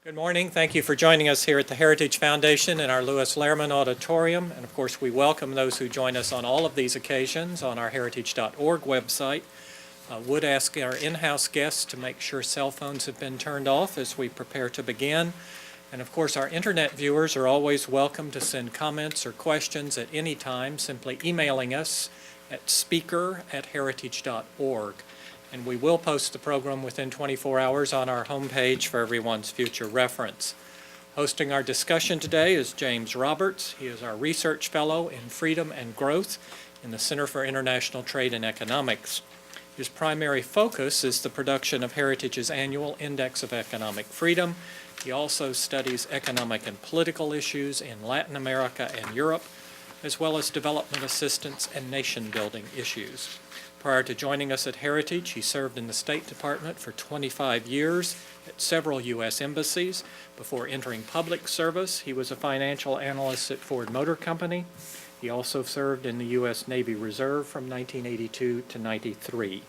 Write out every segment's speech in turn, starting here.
Good morning. Thank you for joining us here at the Heritage Foundation in our Lewis Lehrman Auditorium. And of course, we welcome those who join us on all of these occasions on our heritage.org website. Would ask our in-house guests to make sure cell phones have been turned off as we prepare to begin. And of course, our internet viewers are always welcome to send comments or questions at any time, simply emailing us at speaker@heritage.org. And we will post the program within 24 hours on our homepage for everyone's future reference. Hosting our discussion today is James Roberts. He is our Research Fellow in Freedom and Growth in the Center for International Trade and Economics. His primary focus is the production of Heritage's annual Index of Economic Freedom. He also studies economic and political issues in Latin America and Europe, as well as development assistance and nation-building issues. Prior to joining us at Heritage, he served in the State Department for 25 years at several U.S. embassies. Before entering public service, he was a financial analyst at Ford Motor Company. He also served in the U.S. Navy Reserve from 1982 to 93.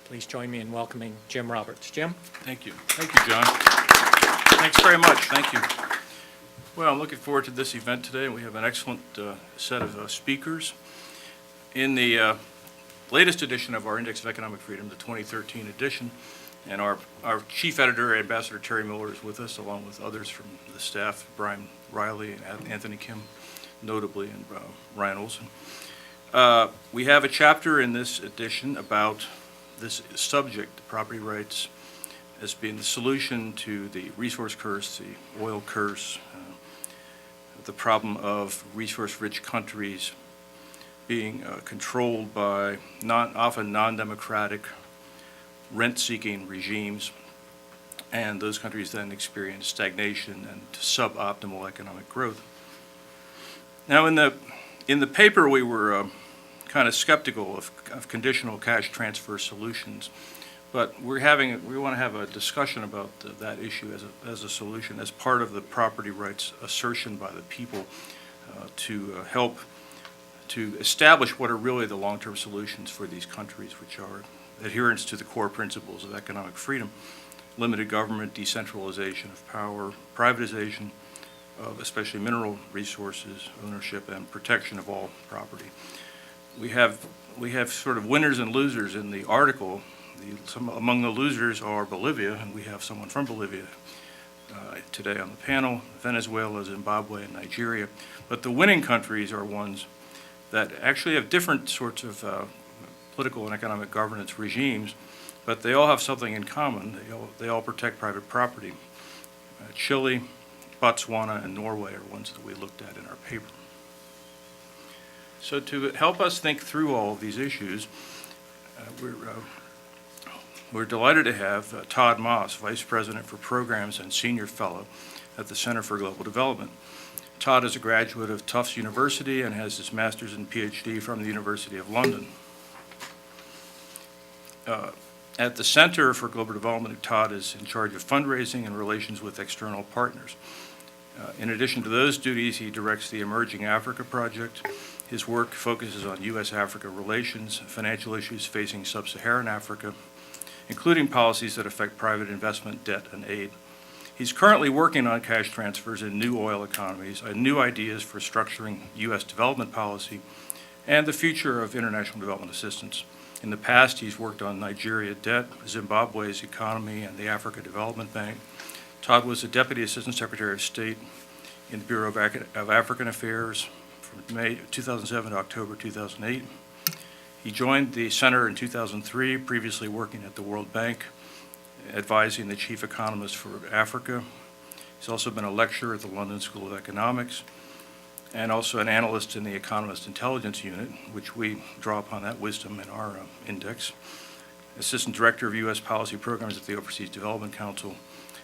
Please join me in welcoming Jim Roberts. Jim? Thank you. Thank you, John. Thanks very much. Thank you. Well, I'm looking forward to this event today. We have an excellent set of speakers. In the latest edition of our Index of Economic Freedom, the 2013 edition, and our chief editor, Ambassador Terry Miller, is with us, along with others from the staff, Brian Riley and Anthony Kim, notably, and Ryan Olson. We have a chapter in this edition about this subject, property rights, as being the solution to the resource curse, the oil curse, the problem of resource-rich countries being controlled by often non-democratic, rent-seeking regimes, and those countries then experience stagnation and suboptimal economic growth. Now, in the paper, we were kind of skeptical of conditional cash transfer solutions, but we want to have a discussion about that issue as a solution, as part of the property rights assertion by the people to help to establish what are really the long-term solutions for these countries, which are adherence to the core principles of economic freedom, limited government, decentralization of power, privatization of especially mineral resources, ownership, and protection of all property. We have sort of winners and losers in the article. Among the losers are Bolivia, and we have someone from Bolivia today on the panel, Venezuela, Zimbabwe, and Nigeria. But the winning countries are ones that actually have different sorts of political and economic governance regimes, but they all have something in common. They all protect private property. Chile, Botswana, and Norway are ones that we looked at in our paper. So to help us think through all of these issues, we're delighted to have Todd Moss, Vice President for Programs and Senior Fellow at the Center for Global Development. Todd is a graduate of Tufts University and has his master's and PhD from the University of London. At the Center for Global Development, Todd is in charge of fundraising and relations with external partners. In addition to those duties, he directs the Emerging Africa Project. His work focuses on U.S.-Africa relations, financial issues facing Sub-Saharan Africa, including policies that affect private investment, debt, and aid. He's currently working on cash transfers in new oil economies and new ideas for structuring U.S. development policy and the future of international development assistance. In the past, he's worked on Nigeria debt, Zimbabwe's economy, and the Africa Development Bank. Todd was the Deputy Assistant Secretary of State in the Bureau of African Affairs from May 2007 to October 2008. He joined the Center in 2003, previously working at the World Bank, advising the chief economist for Africa. He's also been a lecturer at the London School of Economics and also an analyst in the Economist Intelligence Unit, which we draw upon that wisdom in our index. Assistant Director of U.S. Policy Programs at the Overseas Development Council,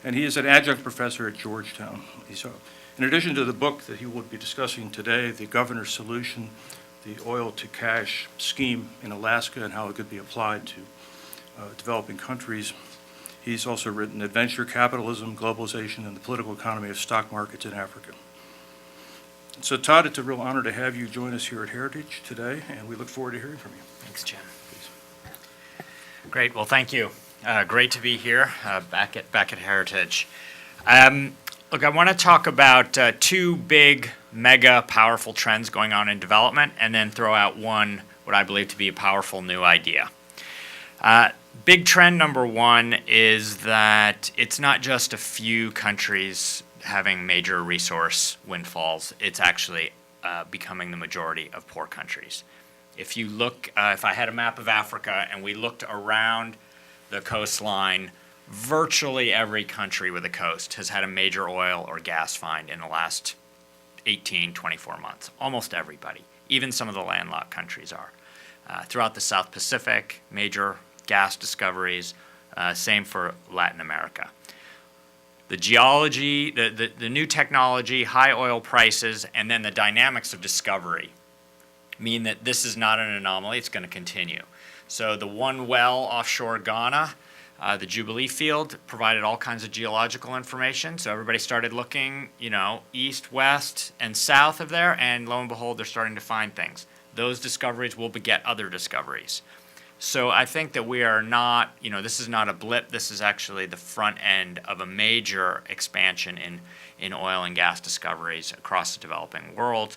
and he is an adjunct professor at Georgetown. In addition to the book that he will be discussing today, The Governor's Solution, the oil-to-cash scheme in Alaska and how it could be applied to developing countries, he's also written Adventure Capitalism, Globalization, and the Political Economy of Stock Markets in Africa. So Todd, it's a real honor to have you join us here at Heritage today, and we look forward to hearing from you. Thanks, Jim. Please. Great. Well, thank you. Great to be here back at Heritage. Look, I want to talk about two big, mega, powerful trends going on in development, and then throw out one, what I believe to be a powerful new idea. Big trend number one is that it's not just a few countries having major resource windfalls. It's actually becoming the majority of poor countries. If you look, if I had a map of Africa and we looked around the coastline, virtually every country with a coast has had a major oil or gas find in the last 18, 24 months. Almost everybody. Even some of the landlocked countries are. Throughout the South Pacific, major gas discoveries, same for Latin America. The geology, the new technology, high oil prices, and then the dynamics of discovery mean that this is not an anomaly, it's going to continue. So the one well offshore Ghana, the Jubilee field, provided all kinds of geological information. So everybody started looking, east, west, and south of there, and lo and behold, they're starting to find things. Those discoveries will beget other discoveries. So I think that we are not, this is not a blip. This is actually the front end of a major expansion in oil and gas discoveries across the developing world.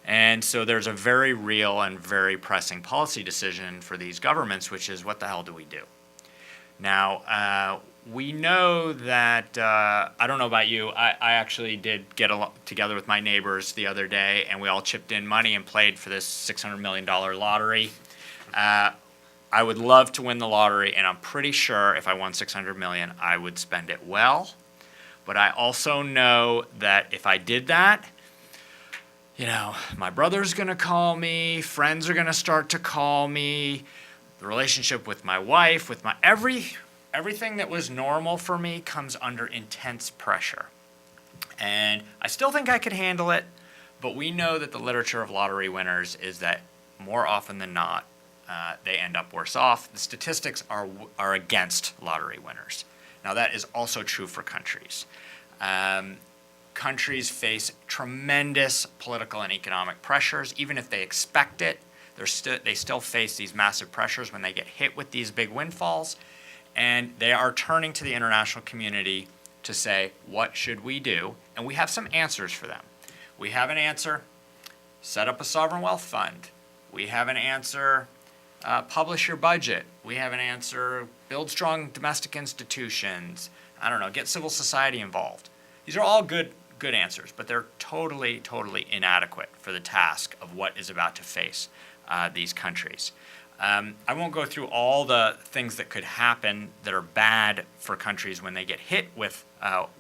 And so there's a very real and very pressing policy decision for these governments, which is, what the hell do we do? Now, we know that, I don't know about you, I actually did get together with my neighbors the other day, and we all chipped in money and played for this $600 million lottery. I would love to win the lottery, and I'm pretty sure if I won $600 million, I would spend it well. But I also know that if I did that, my brother's going to call me, friends are going to start to call me, the relationship with my wife, with my everything that was normal for me comes under intense pressure. And I still think I could handle it, but we know that the literature of lottery winners is that more often than not, they end up worse off. The statistics are against lottery winners. Now that is also true for countries. Countries face tremendous political and economic pressures. Even if they expect it, they still face these massive pressures when they get hit with these big windfalls. And they are turning to the international community to say, what should we do? And we have some answers for them. We have an answer, set up a sovereign wealth fund. We have an answer, publish your budget. We have an answer, build strong domestic institutions. Get civil society involved. These are all good answers, but they're totally, totally inadequate for the task of what is about to face these countries. I won't go through all the things that could happen that are bad for countries when they get hit with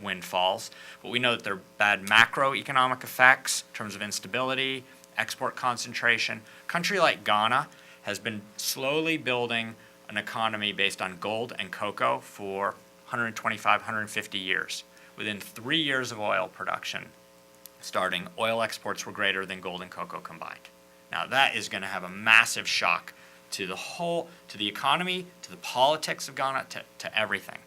windfalls, but we know that there are bad macroeconomic effects in terms of instability, export concentration. A country like Ghana has been slowly building an economy based on gold and cocoa for 125, 150 years. Within 3 years of oil production starting, oil exports were greater than gold and cocoa combined. Now that is going to have a massive shock to the economy, to the politics of Ghana, to everything.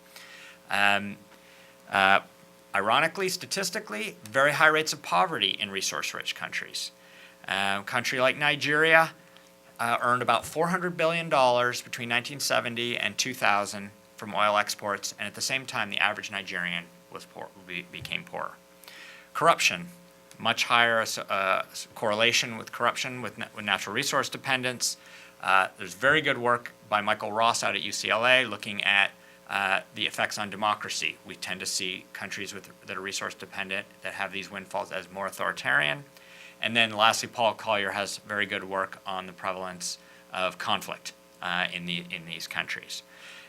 Ironically, statistically, very high rates of poverty in resource-rich countries. A country like Nigeria earned about $400 billion between 1970 and 2000 from oil exports, and at the same time, the average Nigerian became poorer. Corruption, much higher correlation with corruption with natural resource dependence. There's very good work by Michael Ross out at UCLA looking at the effects on democracy. We tend to see countries that are resource dependent that have these windfalls as more authoritarian. And then lastly, Paul Collier has very good work on the prevalence of conflict in these countries.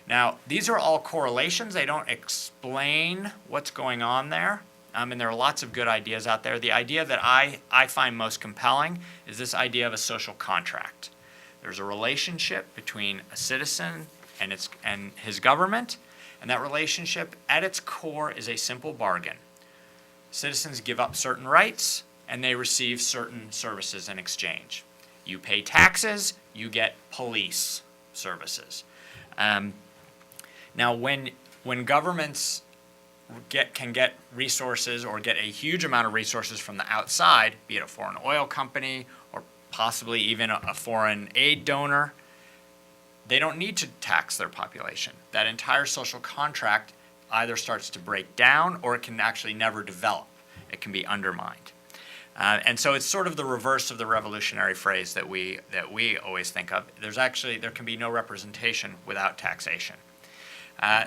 Now, these are all correlations. They don't explain what's going on there. And there are lots of good ideas out there. The idea that I find most compelling is this idea of a social contract. There's a relationship between a citizen and his government, and that relationship at its core is a simple bargain. Citizens give up certain rights, and they receive certain services in exchange. You pay taxes, you get police services. Now, when governments can get resources or get a huge amount of resources from the outside, be it a foreign oil company or possibly even a foreign aid donor, they don't need to tax their population. That entire social contract either starts to break down or it can actually never develop. It can be undermined. And so it's sort of the reverse of the revolutionary phrase that we always think of. There can be no representation without taxation.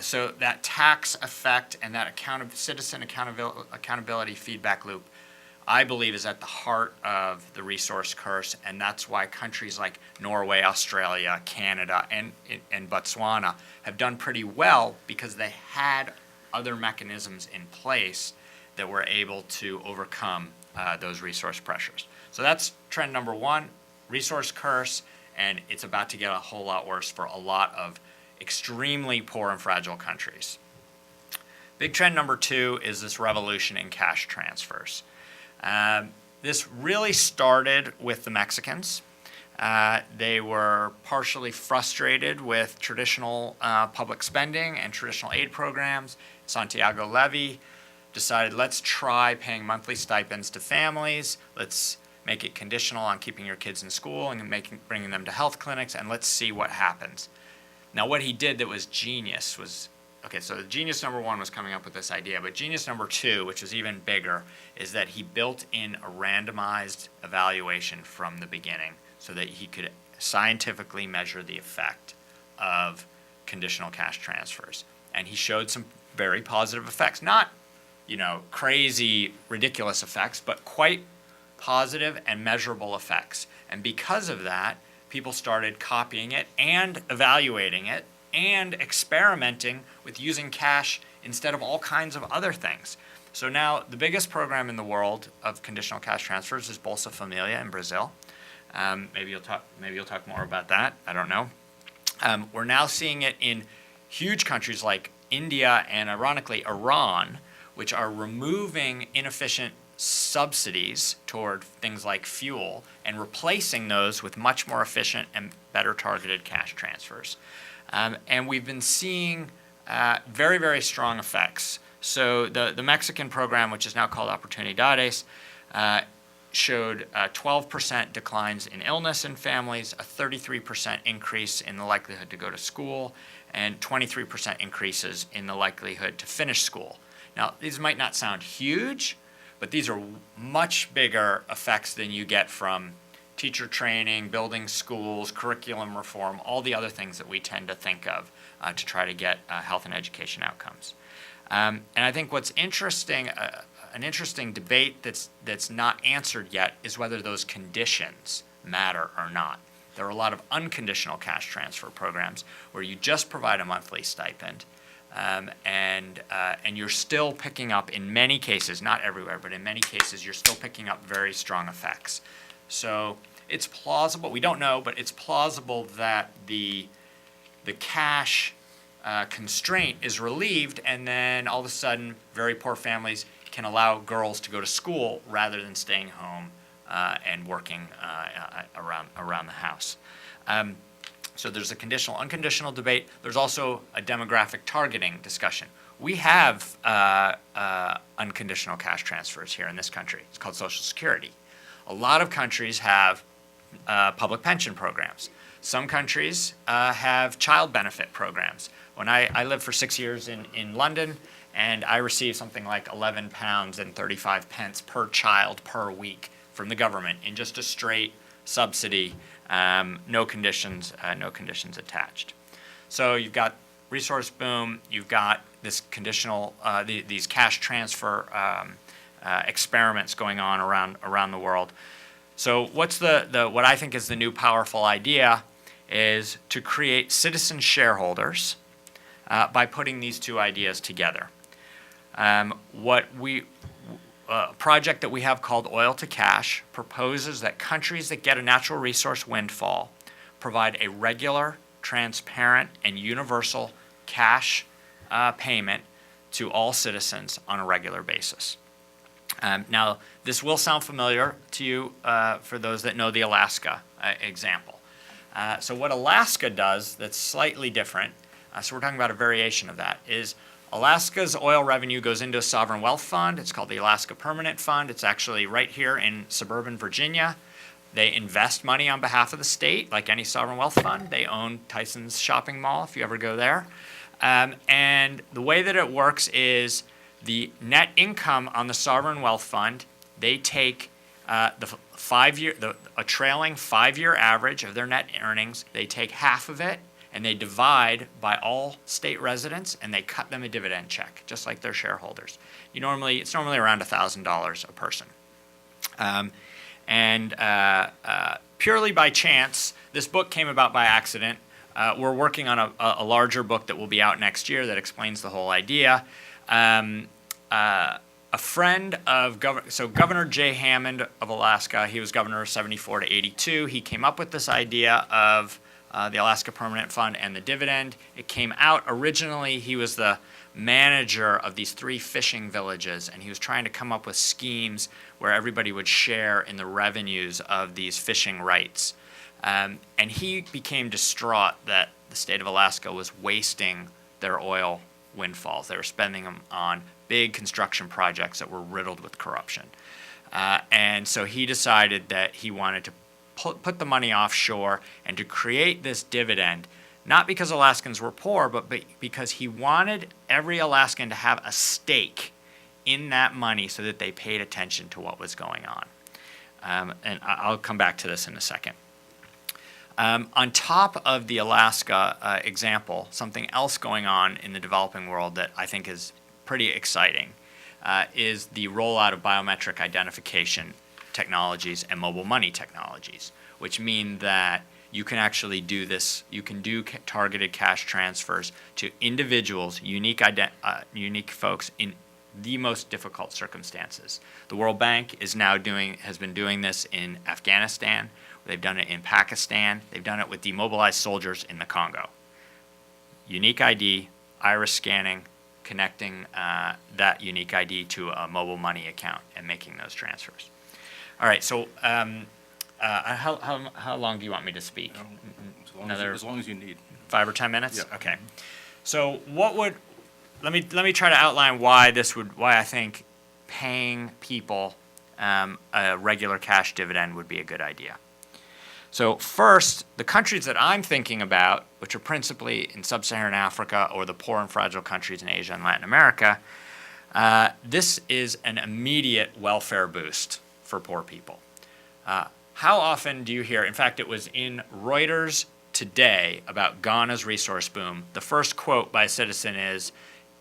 So that tax effect and that citizen accountability feedback loop, I believe, is at the heart of the resource curse, and that's why countries like Norway, Australia, Canada, and Botswana have done pretty well, because they had other mechanisms in place that were able to overcome those resource pressures. So that's trend number one, resource curse, and it's about to get a whole lot worse for a lot of extremely poor and fragile countries. Big trend number two is this revolution in cash transfers. This really started with the Mexicans. They were partially frustrated with traditional public spending and traditional aid programs. Santiago Levy decided, let's try paying monthly stipends to families. Let's make it conditional on keeping your kids in school and bringing them to health clinics, and let's see what happens. Now, what he did that was genius was, okay, so genius number one was coming up with this idea, but genius number two, which was even bigger, is that he built in a randomized evaluation from the beginning so that he could scientifically measure the effect of conditional cash transfers. And he showed some very positive effects. Not, crazy, ridiculous effects, but quite positive and measurable effects. And because of that, people started copying it and evaluating it and experimenting with using cash instead of all kinds of other things. So now the biggest program in the world of conditional cash transfers is Bolsa Familia in Brazil. Maybe you'll talk more about that. I don't know. We're now seeing it in huge countries like India and, ironically, Iran, which are removing inefficient subsidies toward things like fuel and replacing those with much more efficient and better targeted cash transfers. And we've been seeing very, very strong effects. So the Mexican program, which is now called Oportunidades, showed 12% declines in illness in families, a 33% increase in the likelihood to go to school, and 23% increases in the likelihood to finish school. Now, these might not sound huge, but these are much bigger effects than you get from teacher training, building schools, curriculum reform, all the other things that we tend to think of to try to get health and education outcomes. And I think what's interesting, an interesting debate that's not answered yet, is whether those conditions matter or not. There are a lot of unconditional cash transfer programs where you just provide a monthly stipend, and you're still picking up, in many cases, not everywhere, but in many cases, you're still picking up very strong effects. So it's plausible, we don't know, but it's plausible that the cash constraint is relieved, and then all of a sudden, very poor families can allow girls to go to school rather than staying home and working around the house. So there's a conditional, unconditional debate. There's also a demographic targeting discussion. We have unconditional cash transfers here in this country. It's called Social Security. A lot of countries have public pension programs. Some countries have child benefit programs. When I lived for 6 years in London, and I received something like £11.35 per child per week from the government in just a straight subsidy, no conditions attached. So you've got resource boom, you've got this conditional, these cash transfer experiments going on around the world. So what's what I think is the new powerful idea is to create citizen shareholders by putting these two ideas together. A project that we have called Oil to Cash proposes that countries that get a natural resource windfall provide a regular, transparent, and universal cash payment to all citizens on a regular basis. Now, this will sound familiar to you for those that know the Alaska example. So what Alaska does that's slightly different, so we're talking about a variation of that, is Alaska's oil revenue goes into a sovereign wealth fund. It's called the Alaska Permanent Fund. It's actually right here in suburban Virginia. They invest money on behalf of the state, like any sovereign wealth fund. They own Tyson's shopping mall, if you ever go there. And the way that it works is the net income on the sovereign wealth fund, they take a trailing 5-year average of their net earnings, they take half of it, and they divide by all state residents, and they cut them a dividend check, just like their shareholders. It's normally around $1,000 a person. Purely by chance, this book came about by accident. We're working on a larger book that will be out next year that explains the whole idea. A friend of Governor Jay Hammond of Alaska, he was governor of 74 to 82. He came up with this idea of the Alaska Permanent Fund and the dividend. It came out originally, he was the manager of these 3 fishing villages, and he was trying to come up with schemes where everybody would share in the revenues of these fishing rights. And he became distraught that the state of Alaska was wasting their oil windfalls. They were spending them on big construction projects that were riddled with corruption. And so he decided that he wanted to put the money offshore and to create this dividend, not because Alaskans were poor, but because he wanted every Alaskan to have a stake in that money so that they paid attention to what was going on. And I'll come back to this in a second. On top of the Alaska example, something else going on in the developing world that I think is pretty exciting is the rollout of biometric identification technologies and mobile money technologies, which mean that you can actually do this. You can do targeted cash transfers to individuals, unique folks in the most difficult circumstances. The World Bank has been doing this in Afghanistan. They've done it in Pakistan. They've done it with demobilized soldiers in the Congo. Unique ID, iris scanning, connecting that unique ID to a mobile money account and making those transfers. All right, so how long do you want me to speak? As long as you need. 5 or 10 minutes? Yeah. Okay. So let me try to outline why I think paying people a regular cash dividend would be a good idea. So first, the countries that I'm thinking about, which are principally in Sub-Saharan Africa or the poor and fragile countries in Asia and Latin America, this is an immediate welfare boost for poor people. How often do you hear, in fact, it was in Reuters today about Ghana's resource boom. The first quote by a citizen is,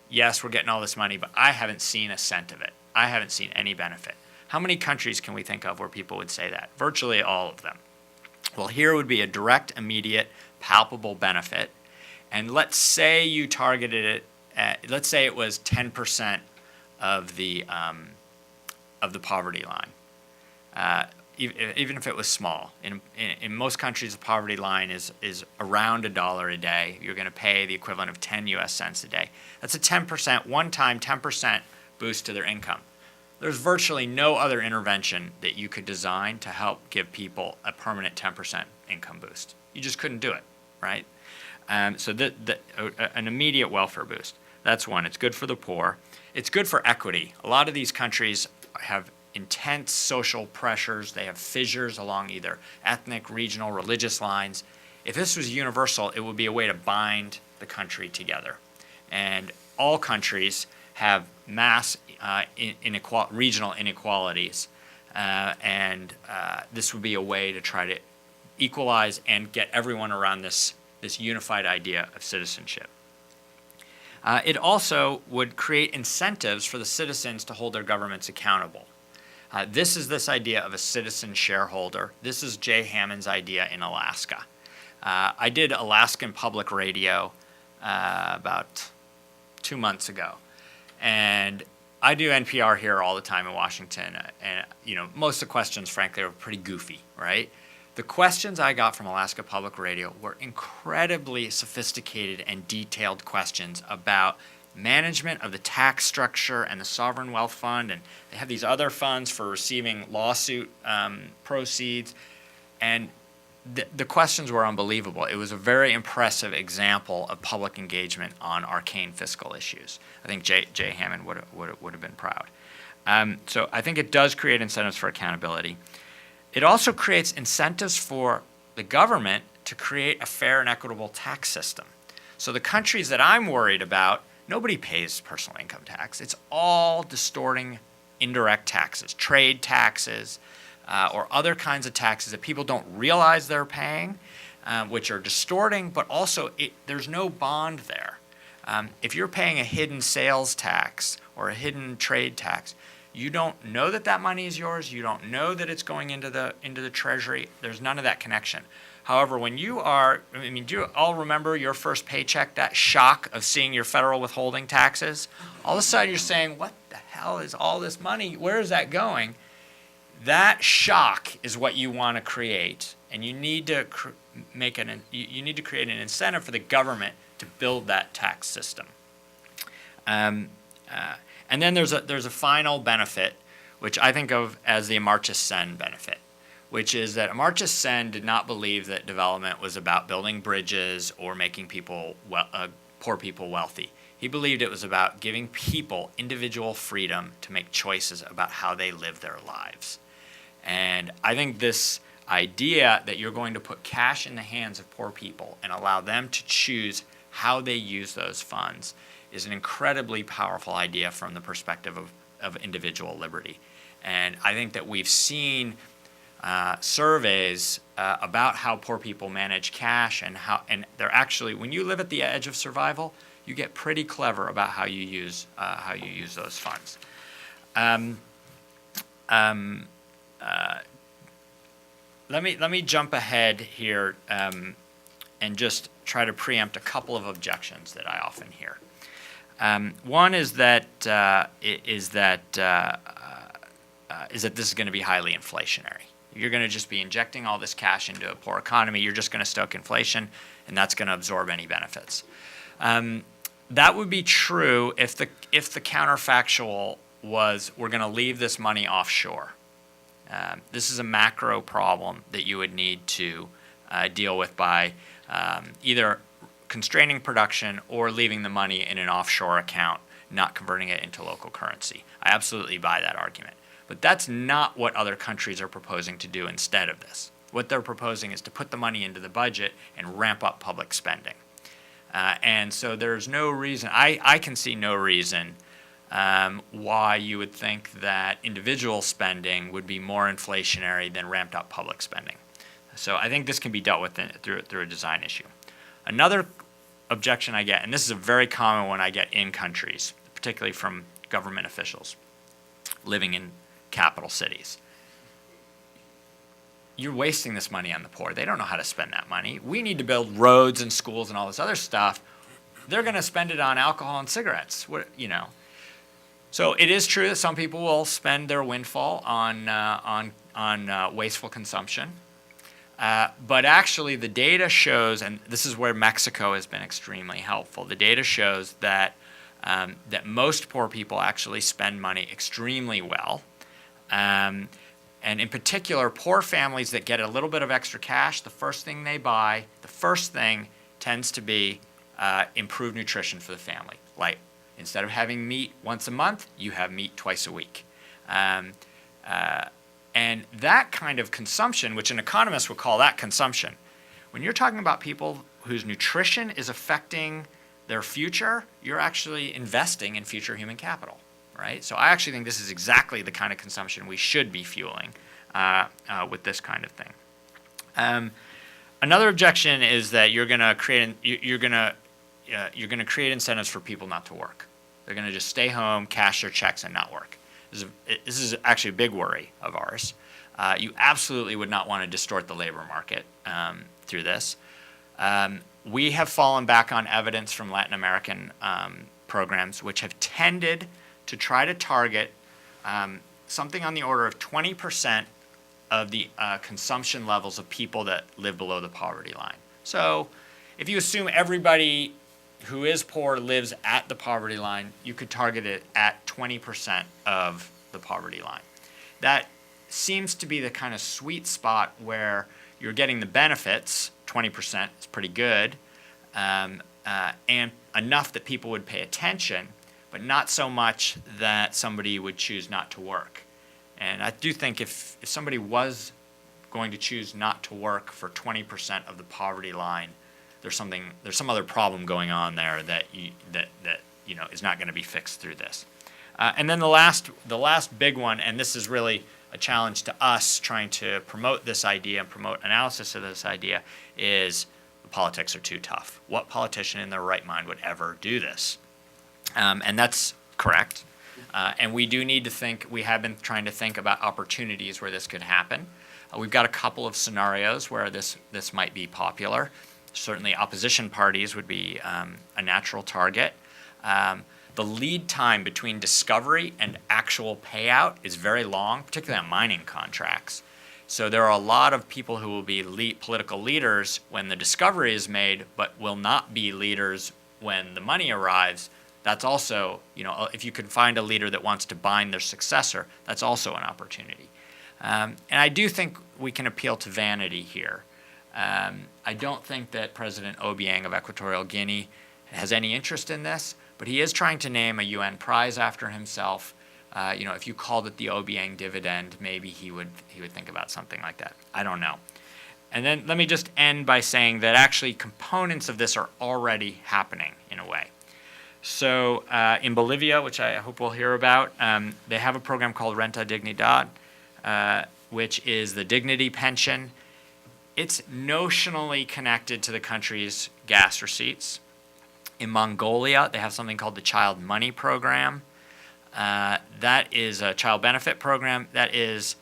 yes, we're getting all this money, but I haven't seen a cent of it. I haven't seen any benefit. How many countries can we think of where people would say that? Virtually all of them. Well, here would be a direct, immediate, palpable benefit. And let's say you targeted it at, let's say it was 10% of the poverty line. Even if it was small. In most countries, the poverty line is around $1 a day. You're going to pay the equivalent of 10 US cents a day. That's a 10%, one-time 10% boost to their income. There's virtually no other intervention that you could design to help give people a permanent 10% income boost. You just couldn't do it, right? So an immediate welfare boost. That's one. It's good for the poor. It's good for equity. A lot of these countries have intense social pressures. They have fissures along either ethnic, regional, religious lines. If this was universal, it would be a way to bind the country together. And all countries have mass regional inequalities, and this would be a way to try to equalize and get everyone around this unified idea of citizenship. It also would create incentives for the citizens to hold their governments accountable. This idea of a citizen shareholder. This is Jay Hammond's idea in Alaska. I did Alaskan Public Radio about 2 months ago. And I do NPR here all the time in Washington, and most of the questions, frankly, are pretty goofy, right? The questions I got from Alaska Public Radio were incredibly sophisticated and detailed questions about management of the tax structure and the sovereign wealth fund, and they have these other funds for receiving lawsuit proceeds, and the questions were unbelievable. It was a very impressive example of public engagement on arcane fiscal issues. I think Jay Hammond would have been proud. So I think it does create incentives for accountability. It also creates incentives for the government to create a fair and equitable tax system. So the countries that I'm worried about, nobody pays personal income tax. It's all distorting indirect taxes, trade taxes, or other kinds of taxes that people don't realize they're paying, which are distorting, but also there's no bond there. If you're paying a hidden sales tax or a hidden trade tax, you don't know that that money is yours. You don't know that it's going into the treasury. There's none of that connection. However, when you are, I mean, do you all remember your first paycheck, that shock of seeing your federal withholding taxes? All of a sudden you're saying, what the hell is all this money? Where is that going? That shock is what you want to create, and you need to you need to create an incentive for the government to build that tax system. And then there's a final benefit, which I think of as the Amartya Sen benefit, which is that Amartya Sen did not believe that development was about building bridges or making poor people wealthy. He believed it was about giving people individual freedom to make choices about how they live their lives. And I think this idea that you're going to put cash in the hands of poor people and allow them to choose how they use those funds is an incredibly powerful idea from the perspective of individual liberty. And I think that we've seen surveys about how poor people manage cash and they're actually, when you live at the edge of survival, you get pretty clever about how you use those funds. Let me jump ahead here and just try to preempt a couple of objections that I often hear. One is that this is going to be highly inflationary. You're going to just be injecting all this cash into a poor economy. You're just going to stoke inflation, and that's going to absorb any benefits. That would be true if the counterfactual was we're going to leave this money offshore. This is a macro problem that you would need to deal with by either constraining production or leaving the money in an offshore account, not converting it into local currency. I absolutely buy that argument. But that's not what other countries are proposing to do instead of this. What they're proposing is to put the money into the budget and ramp up public spending. And so there's no reason, I can see no reason why you would think that individual spending would be more inflationary than ramped up public spending. So I think this can be dealt with through a design issue. Another objection I get, and this is a very common one I get in countries, particularly from government officials living in capital cities. You're wasting this money on the poor. They don't know how to spend that money. We need to build roads and schools and all this other stuff. They're going to spend it on alcohol and cigarettes. So it is true that some people will spend their windfall on wasteful consumption. But actually the data shows, and this is where Mexico has been extremely helpful, the data shows that most poor people actually spend money extremely well. And in particular, poor families that get a little bit of extra cash, the first thing they buy, the first thing tends to be improved nutrition for the family. Like instead of having meat once a month, you have meat twice a week. And that kind of consumption, which an economist would call that consumption, when you're talking about people whose nutrition is affecting their future, you're actually investing in future human capital, right? So I actually think this is exactly the kind of consumption we should be fueling with this kind of thing. Another objection is that you're going to create incentives for people not to work. They're going to just stay home, cash their checks, and not work. This is actually a big worry of ours. You absolutely would not want to distort the labor market through this. We have fallen back on evidence from Latin American programs which have tended to try to target something on the order of 20% of the consumption levels of people that live below the poverty line. So if you assume everybody who is poor lives at the poverty line, you could target it at 20% of the poverty line. That seems to be the kind of sweet spot where you're getting the benefits. 20% is pretty good, and enough that people would pay attention, but not so much that somebody would choose not to work. And I do think if somebody was going to choose not to work for 20% of the poverty line, there's some other problem going on there that is not going to be fixed through this. And then the last big one, and this is really a challenge to us trying to promote this idea and promote analysis of this idea, is the politics are too tough. What politician in their right mind would ever do this? And that's correct. And we do need to think, we have been trying to think about opportunities where this could happen. We've got a couple of scenarios where this might be popular. Certainly opposition parties would be a natural target. The lead time between discovery and actual payout is very long, particularly on mining contracts. So there are a lot of people who will be political leaders when the discovery is made, but will not be leaders when the money arrives. That's also, if you can find a leader that wants to bind their successor, that's also an opportunity. And I do think we can appeal to vanity here. I don't think that President Obiang of Equatorial Guinea has any interest in this, but he is trying to name a UN prize after himself. If you called it the Obiang dividend, maybe he would think about something like that. I don't know. And then let me just end by saying that actually components of this are already happening in a way. So in Bolivia, which I hope we'll hear about, they have a program called Renta Dignidad, which is the dignity pension. It's notionally connected to the country's gas receipts. In Mongolia, they have something called the Child Money Program. That is a child benefit program that is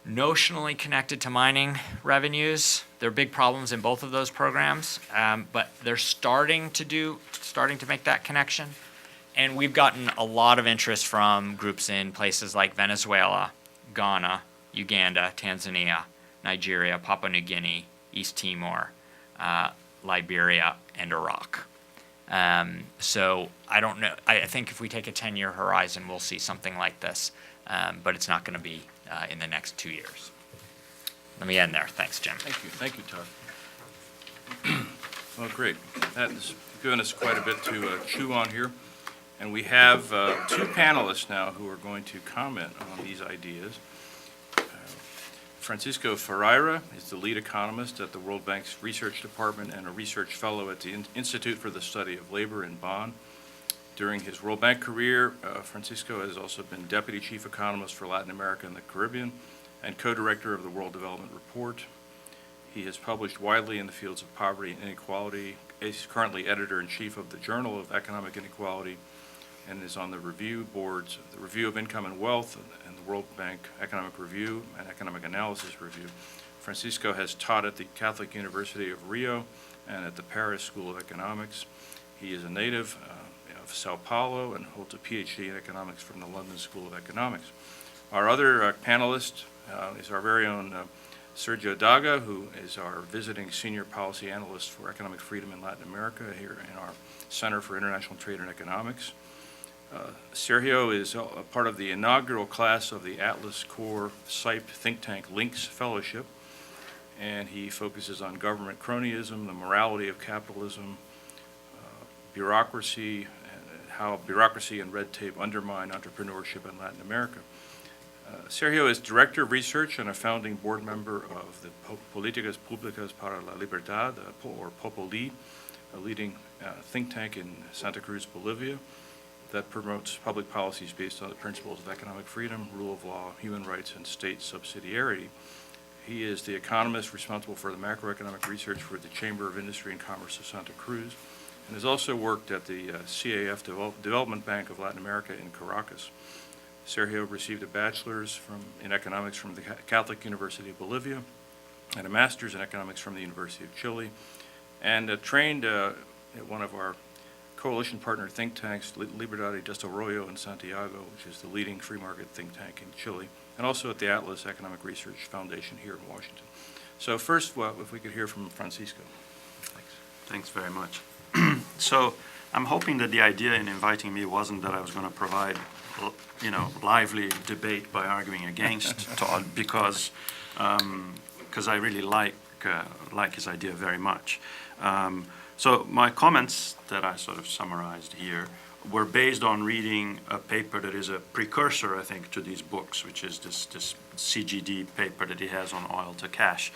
notionally connected to mining revenues. There are big problems in both of those programs, but they're starting to make that connection. And we've gotten a lot of interest from groups in places like Venezuela, Ghana, Uganda, Tanzania, Nigeria, Papua New Guinea, East Timor, Liberia, and Iraq. So I don't know. I think if we take a 10-year horizon, we'll see something like this, but it's not going to be in the next 2 years. Let me end there. Thanks, Jim. Thank you, Todd. Well, great. That has given us quite a bit to chew on here. And we have two panelists now who are going to comment on these ideas. Francisco Ferreira is the lead economist at the World Bank's Research Department and a research fellow at the Institute for the Study of Labor in Bonn. During his World Bank career, Francisco has also been deputy chief economist for Latin America and the Caribbean and co-director of the World Development Report. He has published widely in the fields of poverty and inequality. He's currently editor-in-chief of the Journal of Economic Inequality and is on the review boards, the Review of Income and Wealth and the World Bank Economic Review and Economic Analysis Review. Francisco has taught at the Catholic University of Rio and at the Paris School of Economics. He is a native of Sao Paulo and holds a PhD in economics from the London School of Economics. Our other panelist is our very own Sergio Daga, who is our visiting senior policy analyst for economic freedom in Latin America here in our Center for International Trade and Economics. Sergio is a part of the inaugural class of the Atlas Core SIPE think tank Links Fellowship, and he focuses on government cronyism, the morality of capitalism, bureaucracy, and how bureaucracy and red tape undermine entrepreneurship in Latin America. Sergio is Director of Research and a founding board member of the Políticas Públicas para la Libertad, or POPOLI, a leading think tank in Santa Cruz, Bolivia, that promotes public policies based on the principles of economic freedom, rule of law, human rights, and state subsidiarity. He is the economist responsible for the macroeconomic research for the Chamber of Industry and Commerce of Santa Cruz, and has also worked at the CAF Development Bank of Latin America in Caracas. Sergio received a bachelor's in economics from the Catholic University of Bolivia and a master's in economics from the University of Chile, and trained at one of our coalition partner think tanks, Libertad y Desarrollo in Santiago, which is the leading free market think tank in Chile, and also at the Atlas Economic Research Foundation here in Washington. So first, if we could hear from Francisco. Thanks very much. So I'm hoping that the idea in inviting me wasn't that I was going to provide, lively debate by arguing against Todd, because I really like his idea very much. So my comments that I sort of summarized here were based on reading a paper that is a precursor, I think, to these books, which is this CGD paper that he has on oil to cash.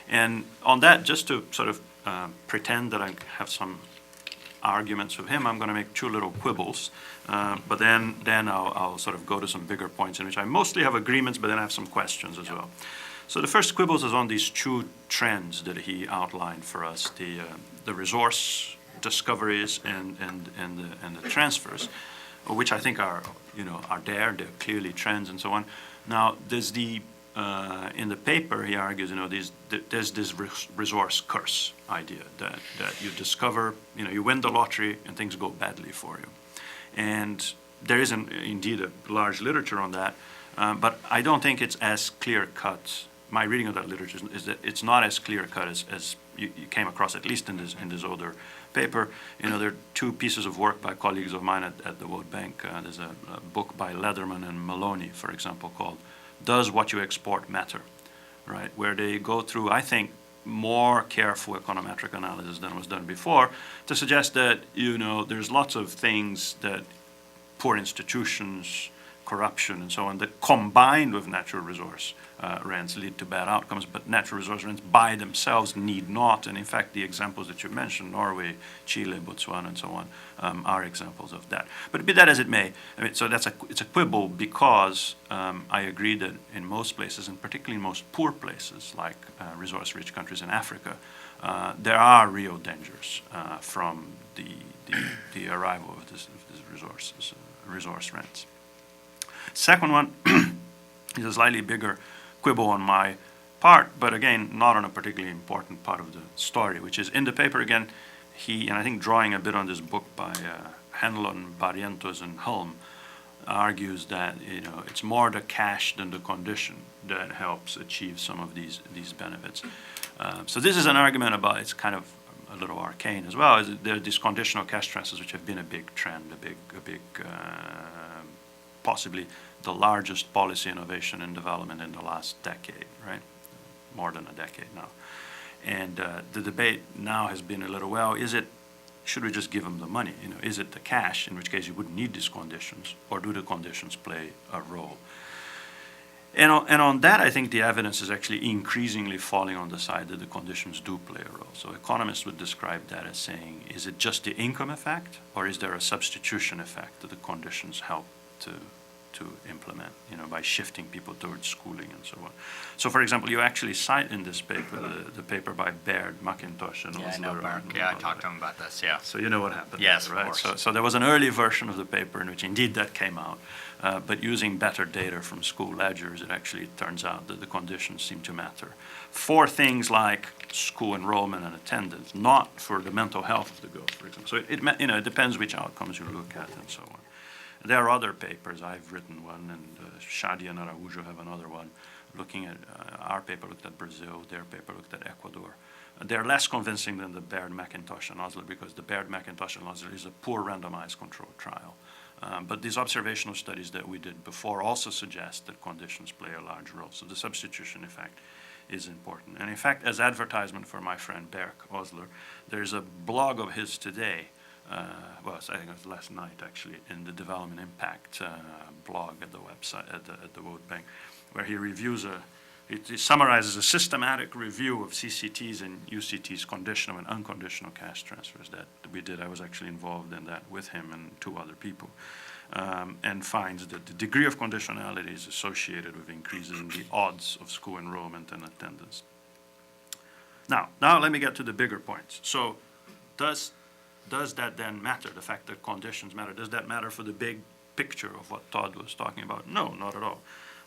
And on that, just to sort of pretend that I have some arguments with him. I'm going to make two little quibbles, but then I'll sort of go to some bigger points in which I mostly have agreements, but then I have some questions as well. So the first quibbles is on these two trends that he outlined for us: the resource discoveries and the transfers, which I think are there. They're clearly trends and so on. Now there's in the paper he argues, there's this resource curse idea that you discover, you win the lottery and things go badly for you, and there is indeed a large literature on that, but I don't think it's as clear cut. My reading of that literature is that it's not as clear cut as you came across, at least in this older paper. There are two pieces of work by colleagues of mine at the World Bank. There's a book by Leatherman and Maloney, for example, called "Does What You Export Matter?" Right, where they go through, I think, more careful econometric analysis than was done before to suggest that there's lots of things that poor institutions, corruption, and so on, that combined with natural resource rents lead to bad outcomes, but natural resource rents by themselves need not. And in fact, the examples that you mentioned, Norway, Chile, Botswana, and so on, are examples of that. But be that as it may, so it's a quibble because I agree that in most places, and particularly in most poor places like resource-rich countries in Africa, there are real dangers from the arrival of this resource rents. Second one is a slightly bigger quibble on my part, but again, not on a particularly important part of the story, which is in the paper again, and I think drawing a bit on this book by Henlon, Barrientos, and Hulme, argues that it's more the cash than the condition that helps achieve some of these benefits. So this is an argument about, it's kind of a little arcane as well, is there are these conditional cash transfers which have been a big trend, a big possibly the largest policy innovation and development in the last decade, right? More than a decade now. And the debate now has been a little, should we just give them the money? Is it the cash, in which case you wouldn't need these conditions, or do the conditions play a role? And on that, I think the evidence is actually increasingly falling on the side that the conditions do play a role. So economists would describe that as saying, is it just the income effect, or is there a substitution effect that the conditions help to implement, by shifting people towards schooling and so on. So, for example, you actually cite in this paper the paper by Baird, McIntosh, and I know Baird. I talked to him about this. Yeah. So you know what happened. Yes, there, right? Of course. So there was an early version of the paper in which indeed that came out, but using better data from school ledgers, it actually turns out that the conditions seem to matter for things like school enrollment and attendance, not for the mental health of the girls, for example. So it depends which outcomes you look at and so on. There are other papers. I've written one, and Shadi and Araujo have another one, looking at, our paper looked at Brazil, their paper looked at Ecuador. They're less convincing than the Baird, McIntosh, and Osler, because the Baird, McIntosh, and Osler is a poor randomized controlled trial. But these observational studies that we did before also suggest that conditions play a large role. So the substitution effect is important. And in fact, as advertisement for my friend Berk Osler, there's a blog of his today, I think it was last night actually, in the Development Impact blog at the website, at the World Bank, where he reviews he summarizes a systematic review of CCTs and UCTs, conditional and unconditional cash transfers that we did. I was actually involved in that with him and two other people, and finds that the degree of conditionality is associated with increases in the odds of school enrollment and attendance. Now let me get to the bigger points. So does that then matter, the fact that conditions matter? Does that matter for the big picture of what Todd was talking about? No, not at all.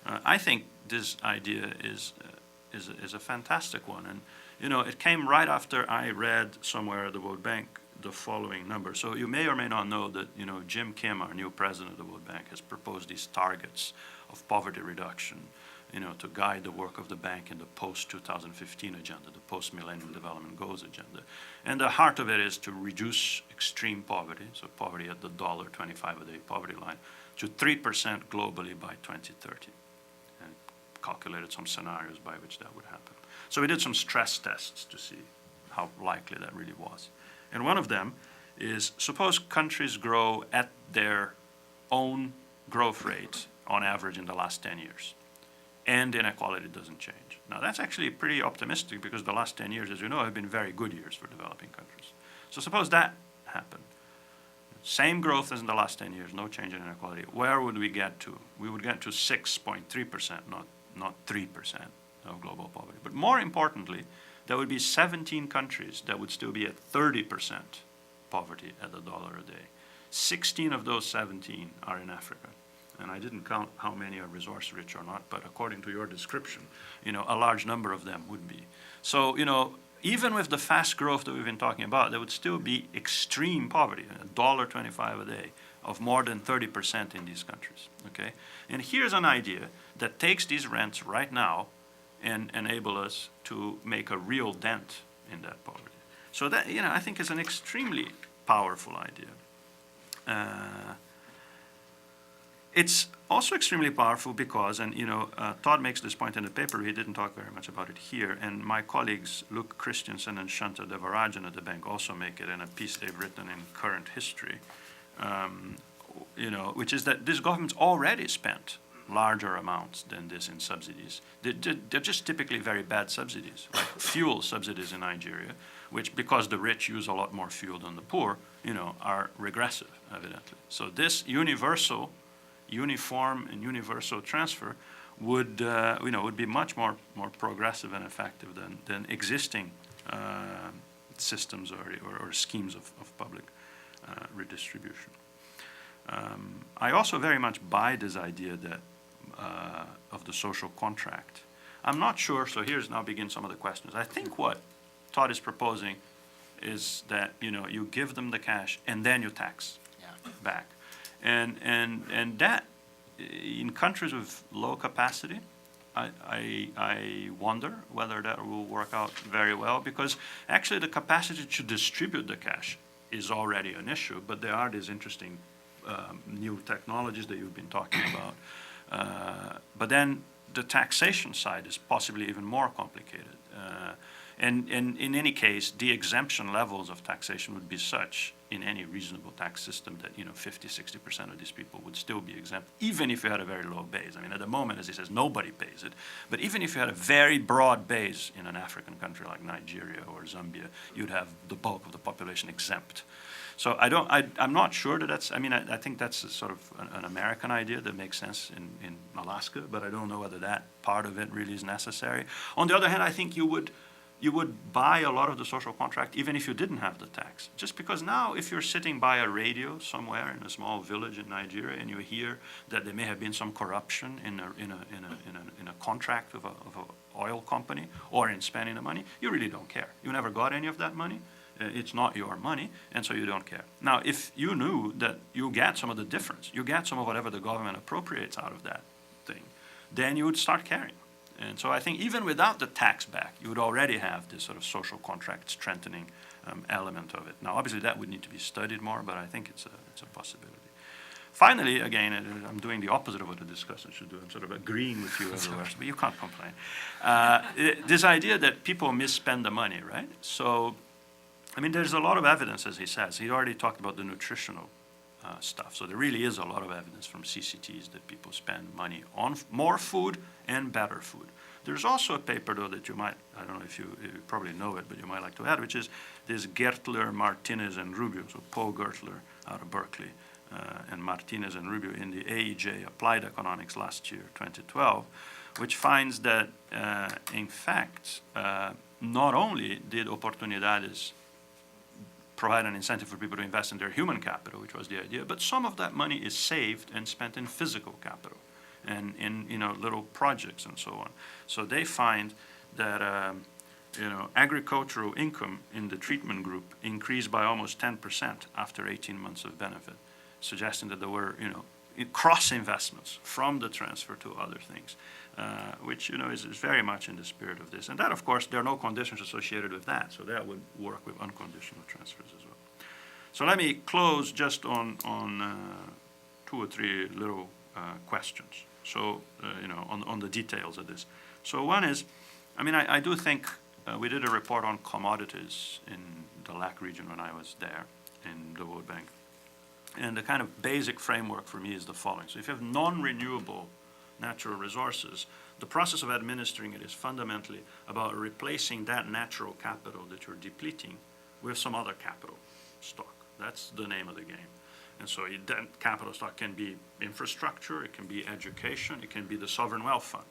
I think this idea is a fantastic one. And, it came right after I read somewhere at the World Bank the following number. So you may or may not know that, Jim Kim, our new president of the World Bank, has proposed these targets of poverty reduction, to guide the work of the bank in the post-2015 agenda, the post-Millennium Development Goals agenda. And the heart of it is to reduce extreme poverty, so poverty at the $1.25 a day poverty line, to 3% globally by 2030. And calculated some scenarios by which that would happen. So we did some stress tests to see how likely that really was. And one of them is, suppose countries grow at their own growth rate on average in the last 10 years. and inequality doesn't change. Now, that's actually pretty optimistic because the last 10 years, as you know, have been very good years for developing countries. So suppose that happened. Same growth as in the last 10 years, no change in inequality. Where would we get to? We would get to 6.3%, not 3% of global poverty. But more importantly, there would be 17 countries that would still be at 30% poverty at $1 a day. 16 of those 17 are in Africa. And I didn't count how many are resource rich or not, but according to your description, a large number of them would be. So, even with the fast growth that we've been talking about, there would still be extreme poverty, $1.25 a day of more than 30% in these countries, okay? And here's an idea that takes these rents right now and enable us to make a real dent in that poverty. So that, I think is an extremely powerful idea. It's also extremely powerful because, and Todd makes this point in the paper, he didn't talk very much about it here, and my colleagues Luke Christensen and Shanta Devarajan at the bank also make it in a piece they've written in Current History, which is that this government's already spent larger amounts than this in subsidies. They're just typically very bad subsidies, like fuel subsidies in Nigeria, which, because the rich use a lot more fuel than the poor, are regressive, evidently. So this uniform and universal transfer would be much more progressive and effective than existing systems or schemes of public redistribution. I also very much buy this idea that of the social contract. I'm not sure, so here's now begin some of the questions. I think what Todd is proposing is that you give them the cash and then you tax back. And that, in countries with low capacity, I wonder whether that will work out very well, because actually the capacity to distribute the cash is already an issue, but there are these interesting new technologies that you've been talking about. But then the taxation side is possibly even more complicated. And in any case, the exemption levels of taxation would be such in any reasonable tax system that 50–60% of these people would still be exempt, even if you had a very low base. I mean, at the moment, as he says, nobody pays it. But even if you had a very broad base in an African country like Nigeria or Zambia, you'd have the bulk of the population exempt. So I'm not sure that that's, I think that's a sort of an American idea that makes sense in Alaska, but I don't know whether that part of it really is necessary. On the other hand, I think you would buy a lot of the social contract even if you didn't have the tax. Just because now, if you're sitting by a radio somewhere in a small village in Nigeria and you hear that there may have been some corruption in a contract of an oil company or in spending the money, you really don't care. You never got any of that money. It's not your money, and so you don't care. Now, if you knew that you get some of the difference, you get some of whatever the government appropriates out of that thing, then you would start caring. And so I think even without the tax back, you would already have this sort of social contract strengthening element of it. Now, obviously, that would need to be studied more, but I think it's a possibility. Finally, again, I'm doing the opposite of what the discussion should do. I'm sort of agreeing with you everywhere, but you can't complain. This idea that people misspend the money, right? So, there's a lot of evidence, as he says. He already talked about the nutritional stuff. So there really is a lot of evidence from CCTs that people spend money on more food and better food. There's also a paper, though, that you might, I don't know if you probably know it, but you might like to add, which is this Gertler, Martinez, and Rubio. So Paul Gertler out of Berkeley and Martinez and Rubio in the AEJ Applied Economics last year, 2012, which finds that, in fact, not only did Oportunidades provide an incentive for people to invest in their human capital, which was the idea, but some of that money is saved and spent in physical capital and in little projects and so on. So they find that agricultural income in the treatment group increased by almost 10% after 18 months of benefit, suggesting that there were cross investments from the transfer to other things, which is very much in the spirit of this. And that, of course, there are no conditions associated with that, so that would work with unconditional transfers as well. So let me close just on 2 or 3 little questions. So on the details of this. So one is, I do think we did a report on commodities in the LAC region when I was there in the World Bank. And the kind of basic framework for me is the following. So if you have non-renewable natural resources, the process of administering it is fundamentally about replacing that natural capital that you're depleting with some other capital stock. That's the name of the game. And so that capital stock can be infrastructure, it can be education, it can be the sovereign wealth fund.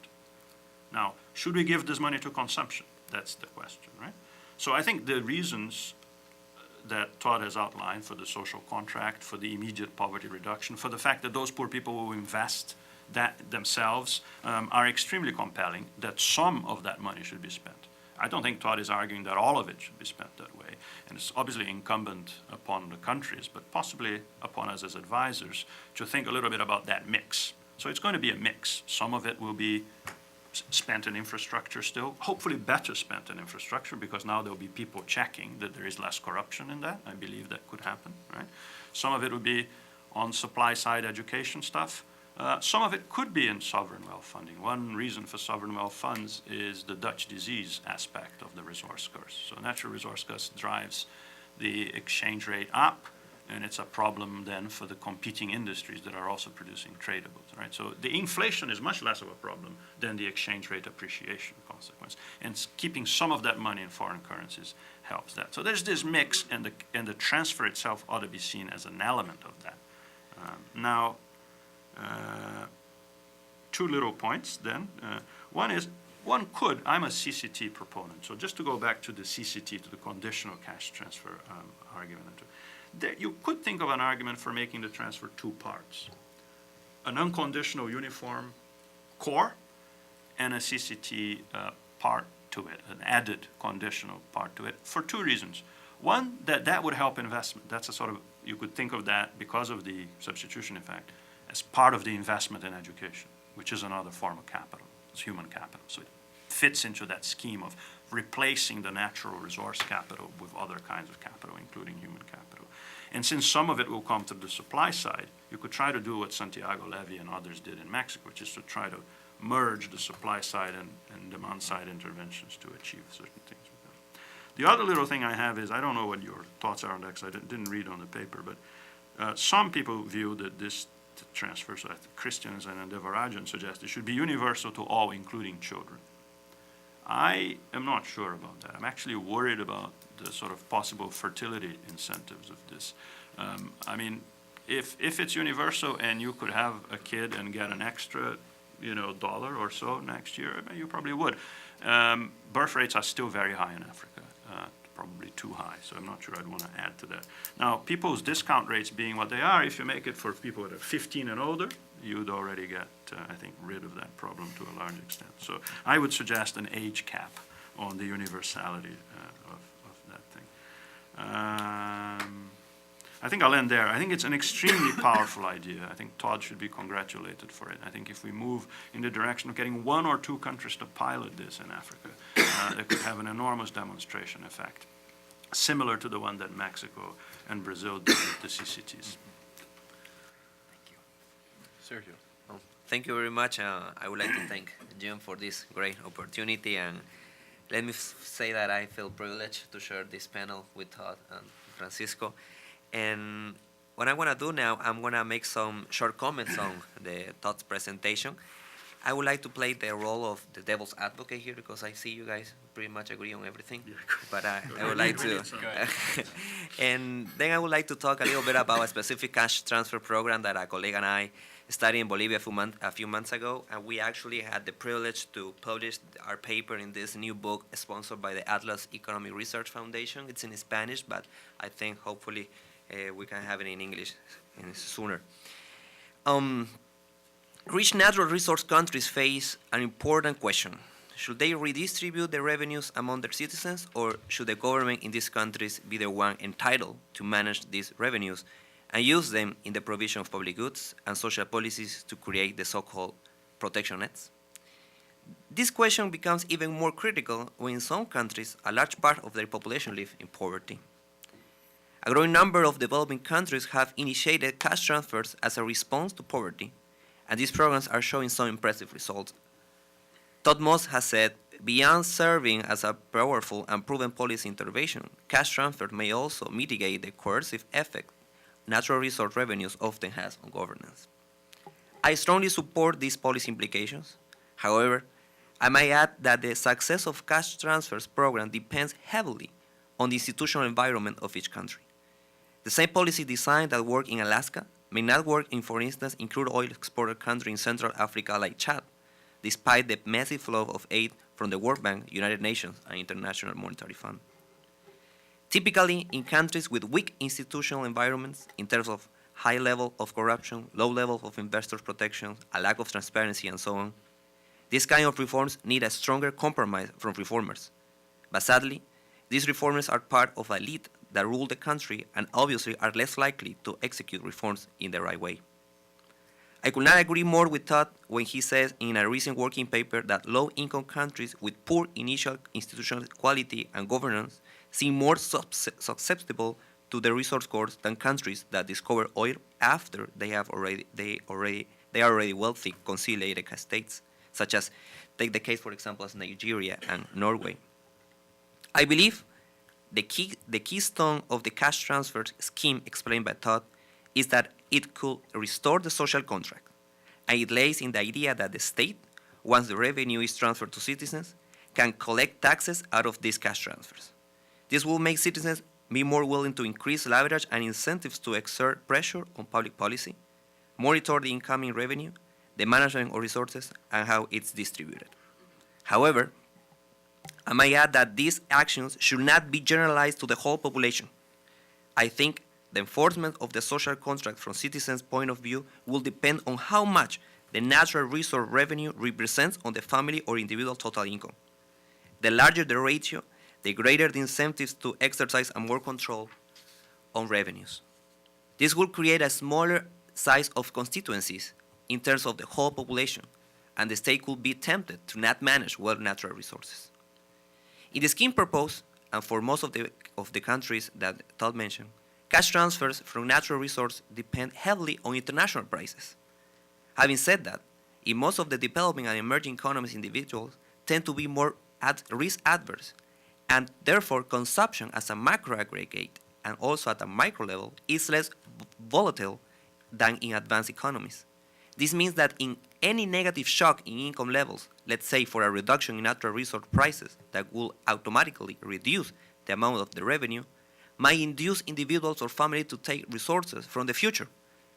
Now, should we give this money to consumption? That's the question, right? So I think the reasons that Todd has outlined for the social contract, for the immediate poverty reduction, for the fact that those poor people will invest that themselves are extremely compelling, that some of that money should be spent. I don't think Todd is arguing that all of it should be spent that way. And it's obviously incumbent upon the countries, but possibly upon us as advisors, to think a little bit about that mix. So it's going to be a mix. Some of it will be spent in infrastructure still, hopefully better spent in infrastructure, because now there'll be people checking that there is less corruption in that. I believe that could happen, right? Some of it will be on supply side education stuff. Some of it could be in sovereign wealth funding. One reason for sovereign wealth funds is the Dutch disease aspect of the resource curse. So natural resource curse drives the exchange rate up, and it's a problem then for the competing industries that are also producing tradables, right? So the inflation is much less of a problem than the exchange rate appreciation consequence. And keeping some of that money in foreign currencies helps that. So there's this mix, and the transfer itself ought to be seen as an element of that. Now, two little points then. One is, I'm a CCT proponent. So just to go back to the CCT, to the conditional cash transfer argument, you could think of an argument for making the transfer two parts. An unconditional uniform core and a CCT part to it, an added conditional part to it, for two reasons. One, that would help investment. That's a sort of, you could think of that, because of the substitution effect, as part of the investment in education, which is another form of capital. It's human capital. So it fits into that scheme of replacing the natural resource capital with other kinds of capital, including human capital. And since some of it will come to the supply side, you could try to do what Santiago Levy and others did in Mexico, which is to try to merge the supply side and demand side interventions to achieve certain things. The other little thing I have is, I don't know what your thoughts are on that, because I didn't read on the paper, but some people view that this transfer, so Christians and Devarajan suggest it should be universal to all, including children. I am not sure about that. I'm actually worried about the sort of possible fertility incentives of this. I mean, if it's universal and you could have a kid and get an extra, $1 or so next year, you probably would. Birth rates are still very high in Africa, probably too high, so I'm not sure I'd want to add to that. Now, people's discount rates being what they are, if you make it for people that are 15 and older, you'd already get, I think, rid of that problem to a large extent. So I would suggest an age cap on the universality of that thing. I think I'll end there. I think it's an extremely powerful idea. I think Todd should be congratulated for it. I think if we move in the direction of getting one or two countries to pilot this in Africa, it could have an enormous demonstration effect, similar to the one that Mexico and Brazil did with the CCTs. Sergio. Well, thank you very much. I would like to thank Jim for this great opportunity, and let me say that I feel privileged to share this panel with Todd and Francisco. And what I want to do now, I'm going to make some short comments on the Todd's presentation. I would like to play the role of the devil's advocate here, because I see you guys pretty much agree on everything. Yeah. But I would like to, and then I would like to talk a little bit about a specific cash transfer program that a colleague and I studied in Bolivia a few months ago, and we actually had the privilege to publish our paper in this new book sponsored by the Atlas Economic Research Foundation. It's in Spanish, but I think hopefully we can have it in English sooner. Rich natural resource countries face an important question. Should they redistribute the revenues among their citizens, or should the government in these countries be the one entitled to manage these revenues and use them in the provision of public goods and social policies to create the so-called protection nets? This question becomes even more critical when in some countries a large part of their population live in poverty. A growing number of developing countries have initiated cash transfers as a response to poverty, and these programs are showing some impressive results. Todd Moss has said, beyond serving as a powerful and proven policy intervention, cash transfer may also mitigate the coercive effect natural resource revenues often has on governance. I strongly support these policy implications. However, I might add that the success of cash transfers program depends heavily on the institutional environment of each country. The same policy design that worked in Alaska may not work in, for instance, in crude oil exporter country in Central Africa like Chad, despite the massive flow of aid from the World Bank, United Nations, and International Monetary Fund. Typically, in countries with weak institutional environments in terms of high level of corruption, low level of investors' protection, a lack of transparency, and so on, these kind of reforms need a stronger compromise from reformers. But sadly, these reformers are part of an elite that rule the country and obviously are less likely to execute reforms in the right way. I could not agree more with Todd when he says in a recent working paper that low-income countries with poor initial institutional quality and governance seem more susceptible to the resource curse than countries that discover oil after they are already wealthy, conciliated states, such as, take the case, for example, as Nigeria and Norway. I believe the keystone of the cash transfer scheme explained by Todd is that it could restore the social contract, and it lays in the idea that the state, once the revenue is transferred to citizens, can collect taxes out of these cash transfers. This will make citizens be more willing to increase leverage and incentives to exert pressure on public policy, monitor the incoming revenue, the management of resources, and how it's distributed. However, I might add that these actions should not be generalized to the whole population. I think the enforcement of the social contract from citizens' point of view will depend on how much the natural resource revenue represents on the family or individual total income. The larger the ratio, the greater the incentives to exercise a more control on revenues. This will create a smaller size of constituencies in terms of the whole population, and the state could be tempted to not manage well natural resources. In the scheme proposed, and for most of the countries that Todd mentioned, cash transfers from natural resources depend heavily on international prices. Having said that, in most of the developing and emerging economies, individuals tend to be more risk adverse, and therefore consumption as a macro aggregate and also at a micro level is less volatile than in advanced economies. This means that in any negative shock in income levels, let's say for a reduction in natural resource prices that will automatically reduce the amount of the revenue, might induce individuals or families to take resources from the future.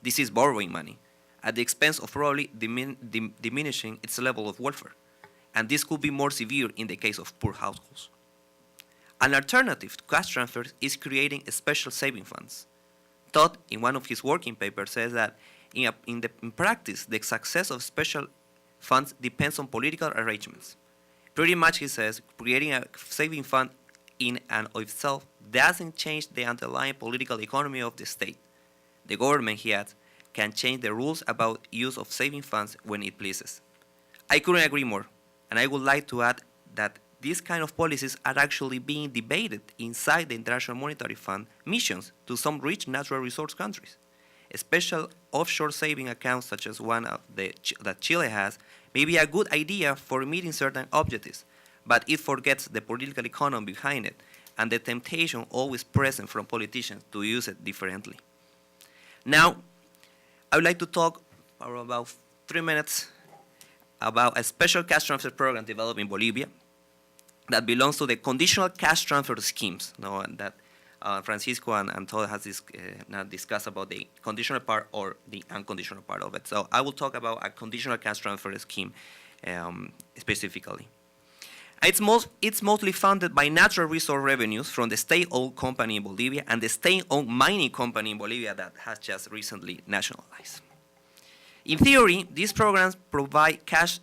This is borrowing money, at the expense of probably diminishing its level of welfare. And this could be more severe in the case of poor households. An alternative to cash transfers is creating special saving funds. Todd, in one of his working papers, says that in practice, the success of special funds depends on political arrangements. Pretty much, he says, creating a saving fund in and of itself doesn't change the underlying political economy of the state. The government, he adds, can change the rules about use of saving funds when it pleases. I couldn't agree more, and I would like to add that these kind of policies are actually being debated inside the International Monetary Fund missions to some rich natural resource countries. Special offshore saving accounts, such as one that Chile has, may be a good idea for meeting certain objectives, but it forgets the political economy behind it and the temptation always present from politicians to use it differently. Now, I would like to talk for about 3 minutes about a special cash transfer program developed in Bolivia that belongs to the conditional cash transfer schemes, that Francisco and Todd has now discussed about the conditional part or the unconditional part of it. So I will talk about a conditional cash transfer scheme specifically. It's mostly funded by natural resource revenues from the state-owned company in Bolivia and the state-owned mining company in Bolivia that has just recently nationalized. In theory, these programs provide cash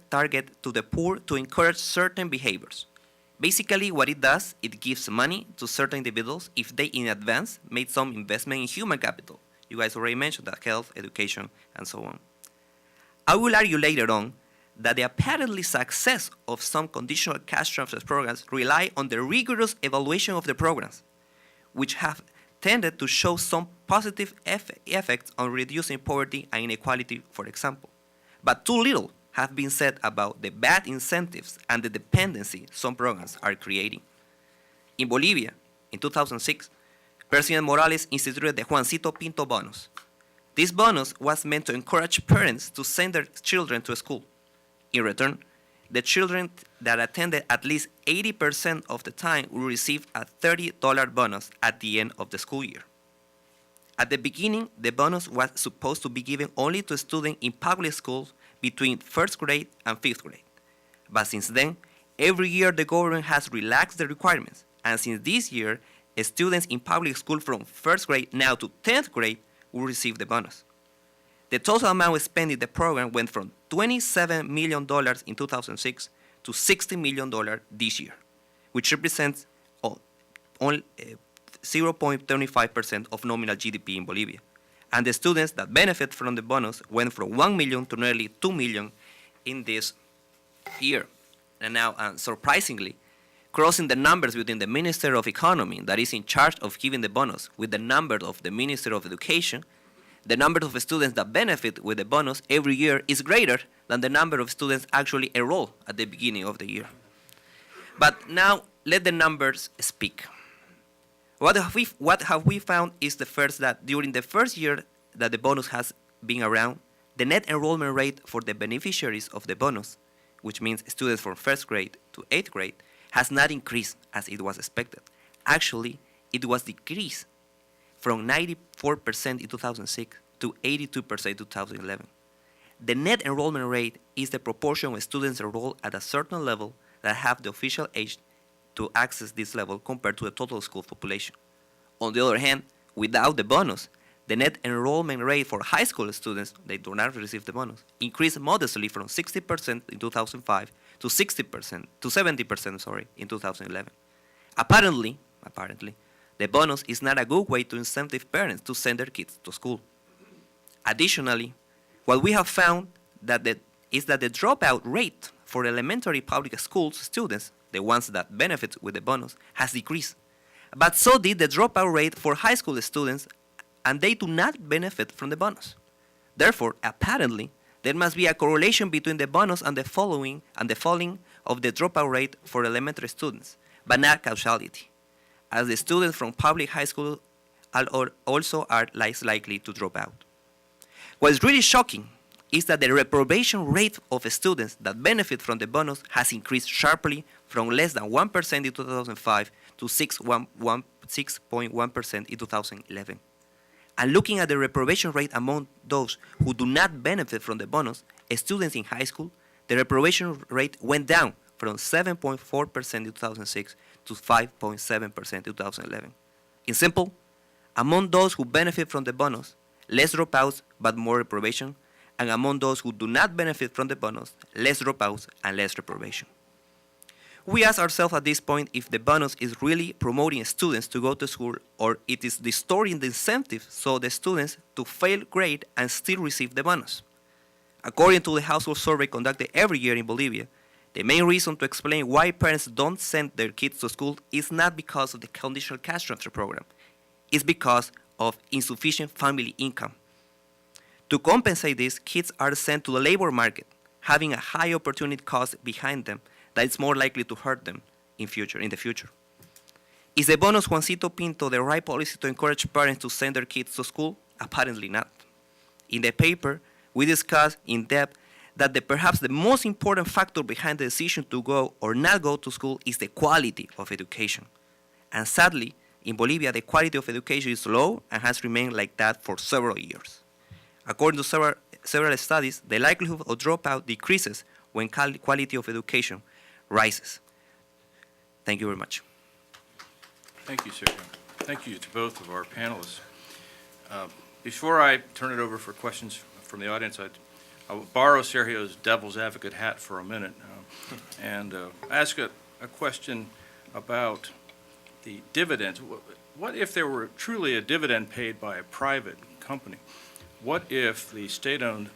target to the poor to encourage certain behaviors. Basically, what it does, it gives money to certain individuals if they in advance made some investment in human capital. You guys already mentioned that, health, education, and so on. I will argue later on that the apparently success of some conditional cash transfer programs rely on the rigorous evaluation of the programs, which have tended to show some positive effects on reducing poverty and inequality, for example. But too little have been said about the bad incentives and the dependency some programs are creating. In Bolivia, in 2006, President Morales instituted the Juancito Pinto bonus. This bonus was meant to encourage parents to send their children to school. In return, the children that attended at least 80% of the time will receive a $30 bonus at the end of the school year. At the beginning, the bonus was supposed to be given only to students in public schools between first grade and fifth grade. But since then, every year the government has relaxed the requirements, and since this year, students in public school from first grade now to 10th grade will receive the bonus. The total amount spent in the program went from $27 million in 2006 to $60 million this year, which represents only 0.25% of nominal GDP in Bolivia. And the students that benefit from the bonus went from 1 million to nearly 2 million in this year. And now, surprisingly, crossing the numbers within the Minister of Economy that is in charge of giving the bonus with the number of the Minister of Education, the number of students that benefit with the bonus every year is greater than the number of students actually enroll at the beginning of the year. But now, let the numbers speak. What have we found is that during the first year that the bonus has been around, the net enrollment rate for the beneficiaries of the bonus, which means students from first grade to 8th grade, has not increased as it was expected. Actually, it was decreased from 94% in 2006 to 82% in 2011. The net enrollment rate is the proportion of students enrolled at a certain level that have the official age to access this level compared to the total school population. On the other hand, without the bonus, the net enrollment rate for high school students, they do not receive the bonus, increased modestly from 60% in 2005 to 70% in 2011. Apparently, the bonus is not a good way to incentivize parents to send their kids to school. Additionally, what we have found is that the dropout rate for elementary public schools students, the ones that benefit with the bonus, has decreased. But so did the dropout rate for high school students, and they do not benefit from the bonus. Therefore, apparently, there must be a correlation between the bonus and the falling of the dropout rate for elementary students, but not causality, as the students from public high school also are less likely to drop out. What is really shocking is that the reprobation rate of students that benefit from the bonus has increased sharply from less than 1% in 2005 to 6.1% in 2011. And looking at the reprobation rate among those who do not benefit from the bonus, students in high school, the reprobation rate went down from 7.4% in 2006 to 5.7% in 2011. In simple, among those who benefit from the bonus, less dropouts but more reprobation, and among those who do not benefit from the bonus, less dropouts and less reprobation. We ask ourselves at this point if the bonus is really promoting students to go to school or it is distorting the incentive so the students to fail grade and still receive the bonus. According to the household survey conducted every year in Bolivia, the main reason to explain why parents don't send their kids to school is not because of the conditional cash transfer program. It's because of insufficient family income. To compensate this, kids are sent to the labor market, having a high opportunity cost behind them that is more likely to hurt them in the future. Is the bonus Juancito Pinto the right policy to encourage parents to send their kids to school? Apparently not. In the paper, we discuss in depth that perhaps the most important factor behind the decision to go or not go to school is the quality of education. And sadly, in Bolivia, the quality of education is low and has remained like that for several years. According to several studies, the likelihood of dropout decreases when quality of education rises. Thank you very much. Thank you, Sergio. Thank you to both of our panelists. Before I turn it over for questions from the audience, I will borrow Sergio's devil's advocate hat for a minute and ask a question about the dividends. What if there were truly a dividend paid by a private company? What if the state-owned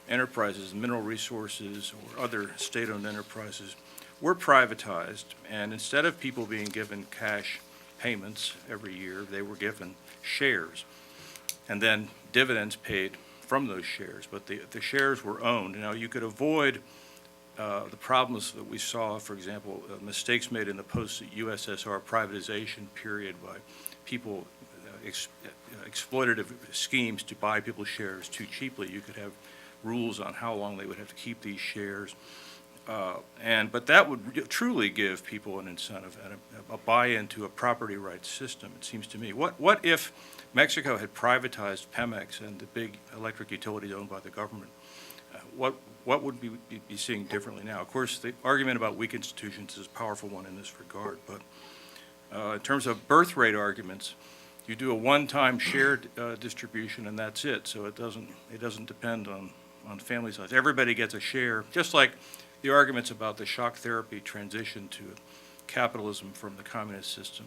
enterprises, mineral resources, or other state-owned enterprises were privatized, and instead of people being given cash payments every year, they were given shares, and then dividends paid from those shares, but the shares were owned. Now, you could avoid the problems that we saw, for example, mistakes made in the post-USSR privatization period by people exploitative schemes to buy people's shares too cheaply. You could have rules on how long they would have to keep these shares. But that would truly give people an incentive and a buy-in to a property rights system, it seems to me. What if Mexico had privatized Pemex and the big electric utilities owned by the government? What would we be seeing differently now? Of course, the argument about weak institutions is a powerful one in this regard, but in terms of birth rate arguments, you do a one-time share distribution and that's it, so it doesn't depend on family size. Everybody gets a share, just like the arguments about the shock therapy transition to capitalism from the communist system.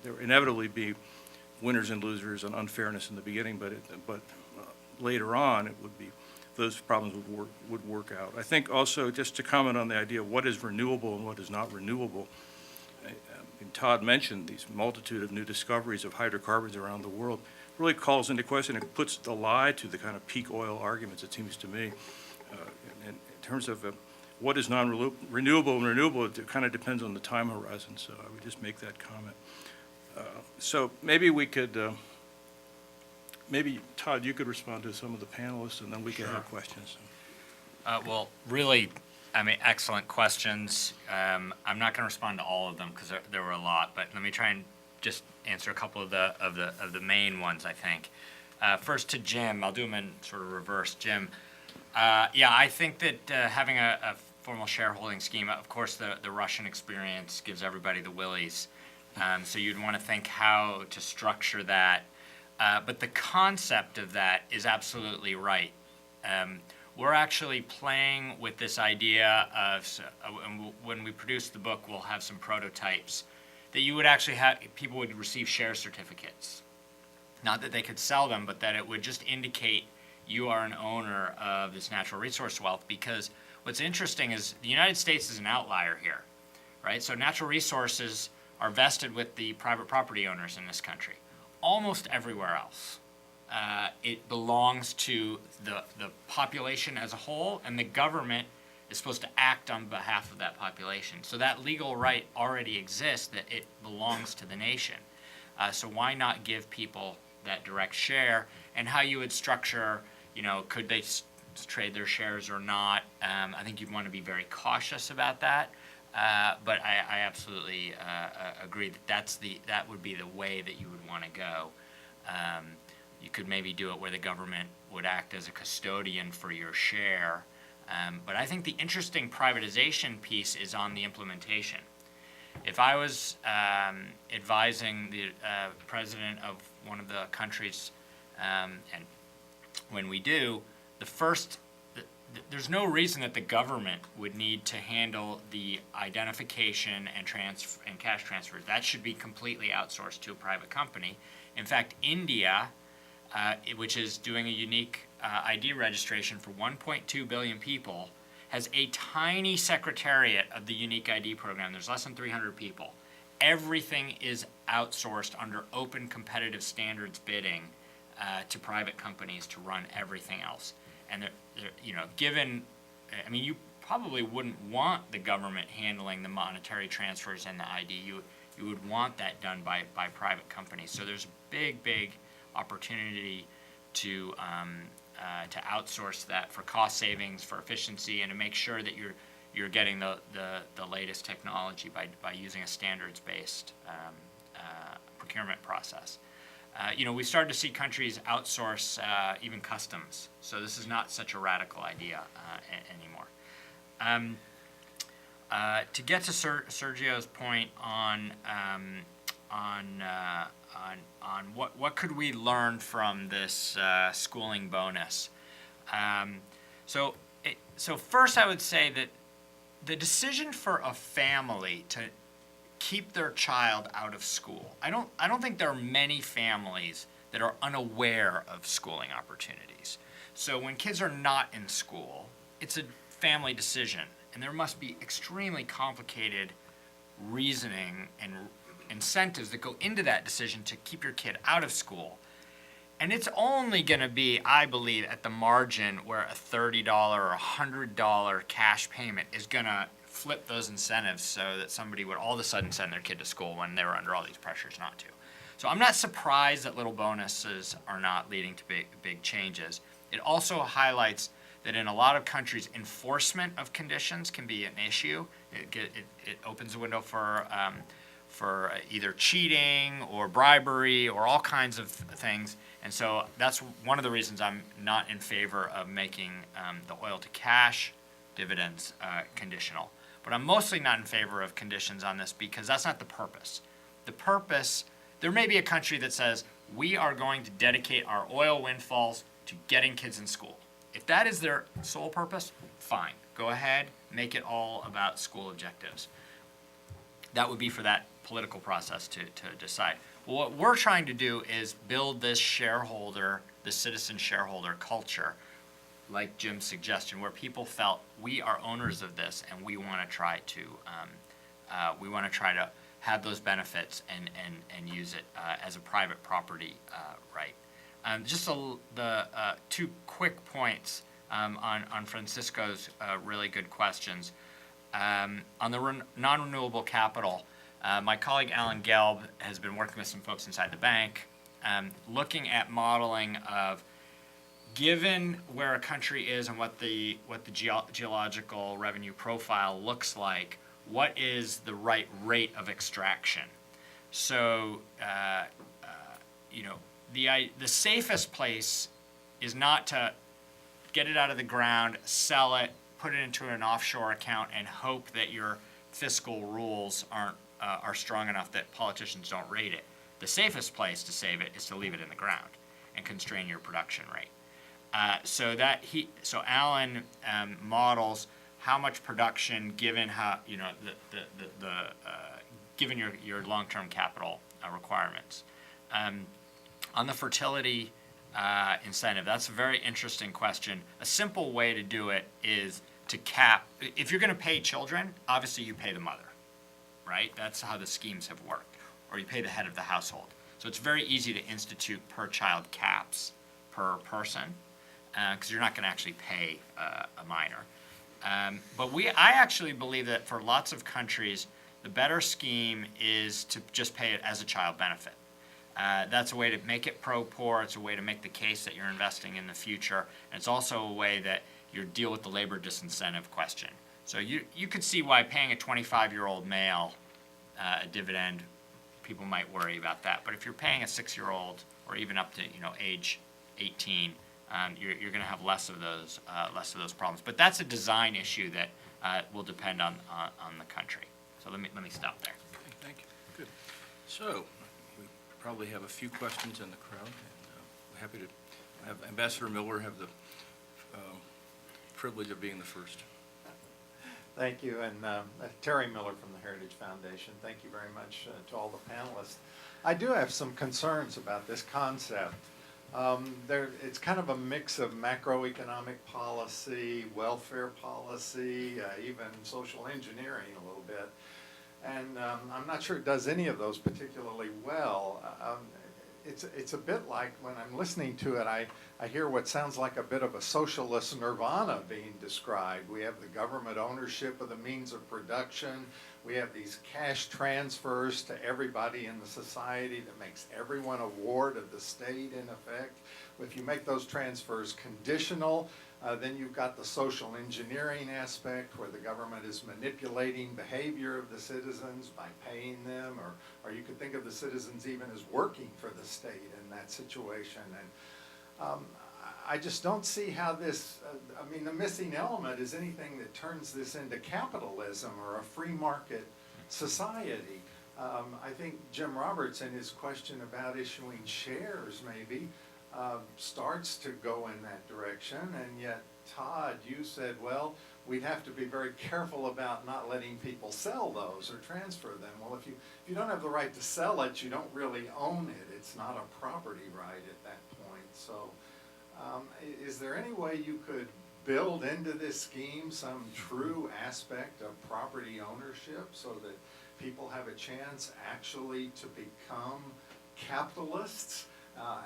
There will inevitably be winners and losers and unfairness in the beginning, but later on it would be, those problems would work out. I think also, just to comment on the idea of what is renewable and what is not renewable, Todd mentioned these multitude of new discoveries of hydrocarbons around the world, really calls into question, it puts the lie to the kind of peak oil arguments, it seems to me. In terms of what is non-renewable and renewable, it kind of depends on the time horizon, so I would just make that comment. So maybe we could, maybe Todd, you could respond to some of the panelists, and then we could have questions. Well, really, I mean, excellent questions. I'm not going to respond to all of them because there were a lot, but let me try and just answer a couple of the main ones, I think. First to Jim, I'll do them in sort of reverse. Jim, yeah, I think that having a formal shareholding scheme, of course, the Russian experience gives everybody the willies. So you'd want to think how to structure that. But the concept of that is absolutely right. We're actually playing with this idea of, when we produce the book, we'll have some prototypes, that you would actually have, people would receive share certificates. Not that they could sell them, but that it would just indicate you are an owner of this natural resource wealth. Because what's interesting is the United States is an outlier here, right? So natural resources are vested with the private property owners in this country. Almost everywhere else, it belongs to the population as a whole, and the government is supposed to act on behalf of that population. So that legal right already exists, that it belongs to the nation. So why not give people that direct share? And how you would structure, could they trade their shares or not? I think you'd want to be very cautious about that. But I absolutely agree that that would be the way that you would want to go. You could maybe do it where the government would act as a custodian for your share. But I think the interesting privatization piece is on the implementation. If I was advising the president of one of the countries, and when we do, there's no reason that the government would need to handle the identification and cash transfers. That should be completely outsourced to a private company. In fact, India, which is doing a unique ID registration for 1.2 billion people, has a tiny secretariat of the unique ID program. There's less than 300 people. Everything is outsourced under open competitive standards bidding to private companies to run everything else. And you probably wouldn't want the government handling the monetary transfers and the ID. You would want that done by private companies. So there's a big opportunity to outsource that for cost savings, for efficiency, and to make sure that you're getting the latest technology by using a standards-based procurement process. We started to see countries outsource even customs, so this is not such a radical idea anymore. To get to Sergio's point on what could we learn from this schooling bonus, so first I would say that the decision for a family to keep their child out of school. I don't think there are many families that are unaware of schooling opportunities. So when kids are not in school, it's a family decision, and there must be extremely complicated reasoning and incentives that go into that decision to keep your kid out of school. And it's only going to be, I believe, at the margin where a $30 or $100 cash payment is going to flip those incentives so that somebody would all of a sudden send their kid to school when they were under all these pressures not to. So I'm not surprised that little bonuses are not leading to big changes. It also highlights that in a lot of countries, enforcement of conditions can be an issue. It opens a window for either cheating or bribery or all kinds of things. And so that's one of the reasons I'm not in favor of making the oil to cash dividends conditional. But I'm mostly not in favor of conditions on this because that's not the purpose. The purpose, there may be a country that says, we are going to dedicate our oil windfalls to getting kids in school. If that is their sole purpose, fine. Go ahead, make it all about school objectives. That would be for that political process to decide. Well, what we're trying to do is build this citizen shareholder culture, like Jim's suggestion, where people felt we are owners of this and we want to try to have those benefits and use it as a private property right. Just the two quick points on Francisco's really good questions. On the non-renewable capital, my colleague Alan Gelb has been working with some folks inside the bank, looking at modeling of, given where a country is and what the geological revenue profile looks like, what is the right rate of extraction? So, the safest place is not to get it out of the ground, sell it, put it into an offshore account, and hope that your fiscal rules are strong enough that politicians don't rate it. The safest place to save it is to leave it in the ground and constrain your production rate. So Alan models how much production given how given your long-term capital requirements. On the fertility incentive, that's a very interesting question. A simple way to do it is to cap. If you're going to pay children, obviously you pay the mother, right? That's how the schemes have worked. Or you pay the head of the household. So it's very easy to institute per-child caps per person, because you're not going to actually pay a minor. But I actually believe that for lots of countries, the better scheme is to just pay it as a child benefit. That's a way to make it pro-poor. It's a way to make the case that you're investing in the future. And it's also a way that you deal with the labor disincentive question. So you could see why paying a 25-year-old male a dividend, people might worry about that. But if you're paying a 6-year-old or even up to age 18, you're going to have less of those problems. But that's a design issue that will depend on the country. So let me stop there. Okay, thank you. Good. So we probably have a few questions in the crowd, and we're happy to have Ambassador Miller have the privilege of being the first. Thank you, and Terry Miller from the Heritage Foundation. Thank you very much to all the panelists. I do have some concerns about this concept. It's kind of a mix of macroeconomic policy, welfare policy, even social engineering a little bit. And I'm not sure it does any of those particularly well. It's a bit like when I'm listening to it, I hear what sounds like a bit of a socialist nirvana being described. We have the government ownership of the means of production. We have these cash transfers to everybody in the society that makes everyone a ward of the state in effect. If you make those transfers conditional, then you've got the social engineering aspect where the government is manipulating behavior of the citizens by paying them, or you could think of the citizens even as working for the state in that situation. And I just don't see how this, the missing element is anything that turns this into capitalism or a free market society. I think Jim Roberts in his question about issuing shares maybe starts to go in that direction, and yet Todd, you said, well, we'd have to be very careful about not letting people sell those or transfer them. Well, if you don't have the right to sell it, you don't really own it. It's not a property right at that point. So is there any way you could build into this scheme some true aspect of property ownership so that people have a chance actually to become capitalists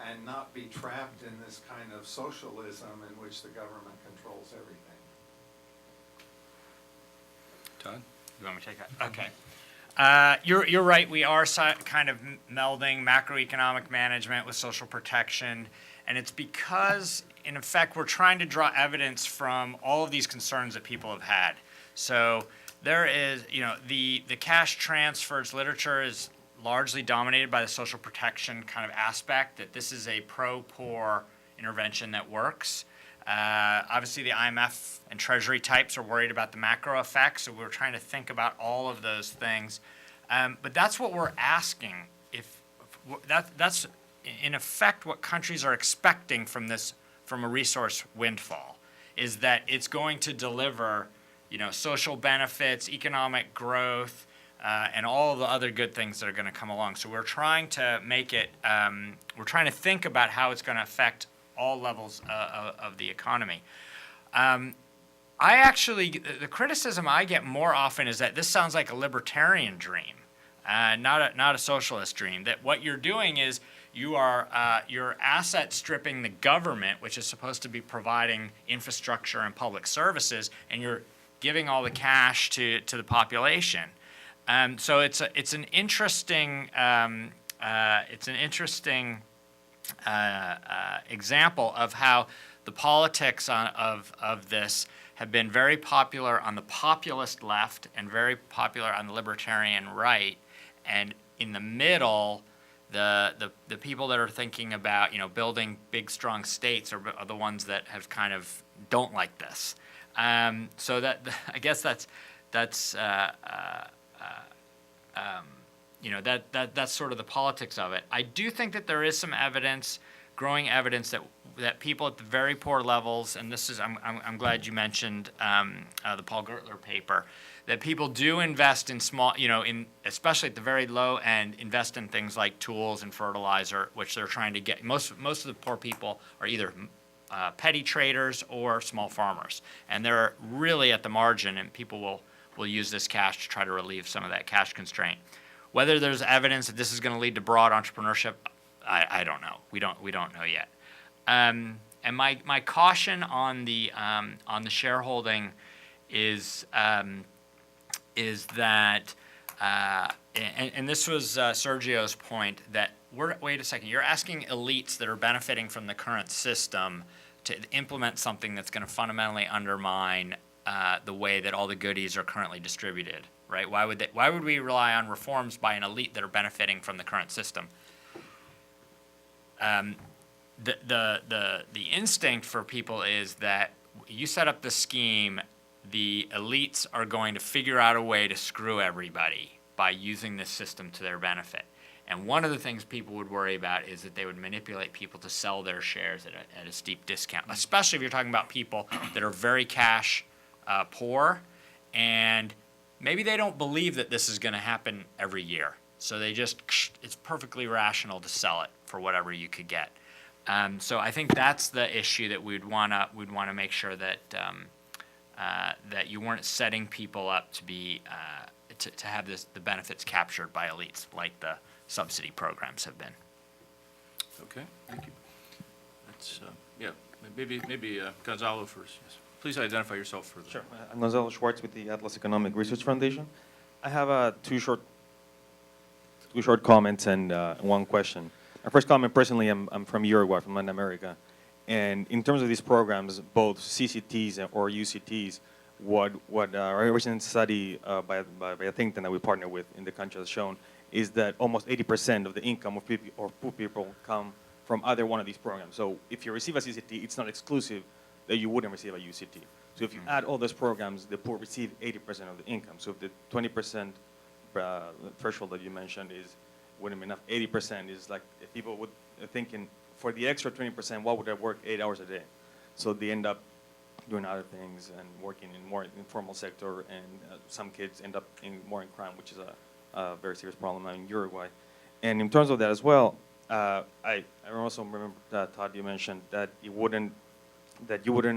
and not be trapped in this kind of socialism in which the government controls everything? Todd? You want me to take that? Okay. You're right. We are kind of melding macroeconomic management with social protection, and it's because, in effect, we're trying to draw evidence from all of these concerns that people have had. So there is, the cash transfers literature is largely dominated by the social protection kind of aspect, that this is a pro-poor intervention that works. Obviously, the IMF and Treasury types are worried about the macro effects, so we're trying to think about all of those things. But that's what we're asking. That's in effect what countries are expecting from a resource windfall, is that it's going to deliver, social benefits, economic growth, and all of the other good things that are going to come along. So we're trying to make it. We're trying to think about how it's going to affect all levels of the economy. The criticism I get more often is that this sounds like a libertarian dream, not a socialist dream. That what you're doing is you're asset stripping the government, which is supposed to be providing infrastructure and public services, and you're giving all the cash to the population. So it's an interesting example of how the politics of this have been very popular on the populist left and very popular on the libertarian right, and in the middle, the people that are thinking about building big strong states are the ones that have kind of don't like this. So that I guess that's sort of the politics of it. I do think that there is some evidence, growing evidence that people at the very poor levels, and this is I'm glad you mentioned the Paul Gertler paper, that people do invest in small, especially at the very low end, invest in things like tools and fertilizer, which they're trying to get. Most of the poor people are either petty traders or small farmers, and they're really at the margin, and people will use this cash to try to relieve some of that cash constraint. Whether there's evidence that this is going to lead to broad entrepreneurship, I don't know. We don't know yet. And my caution on the shareholding is that, and this was Sergio's point, that wait a second, you're asking elites that are benefiting from the current system to implement something that's going to fundamentally undermine the way that all the goodies are currently distributed, right? Why would we rely on reforms by an elite that are benefiting from the current system? The instinct for people is that you set up the scheme, the elites are going to figure out a way to screw everybody by using this system to their benefit. And one of the things people would worry about is that they would manipulate people to sell their shares at a steep discount, especially if you're talking about people that are very cash poor, and maybe they don't believe that this is going to happen every year. So it's perfectly rational to sell it for whatever you could get. So I think that's the issue that we'd want to make sure that that you weren't setting people up to be to have the benefits captured by elites like the subsidy programs have been. Okay, thank you. That's maybe Gonzalo first. Yes. Please identify yourself further. Sure. I'm Gonzalo Schwartz with the Atlas Economic Research Foundation. I have two short comments and one question. My first comment, personally, I'm from Uruguay, from Latin America. And in terms of these programs, both CCTs or UCTs, what a recent study by a think tank that we partner with in the country has shown is that almost 80% of the income of people or poor people come from either one of these programs. So if you receive a CCT, it's not exclusive that you wouldn't receive a UCT. So if you add all those programs, the poor receive 80% of the income. So if the 20% threshold that you mentioned wouldn't be enough, 80% is like, if people would thinking, for the extra 20%, why would I work 8 hours a day? So they end up doing other things and working in more informal sector, and some kids end up more in crime, which is a very serious problem in Uruguay. And in terms of that as well, I also remember that, Todd, you mentioned that you wouldn't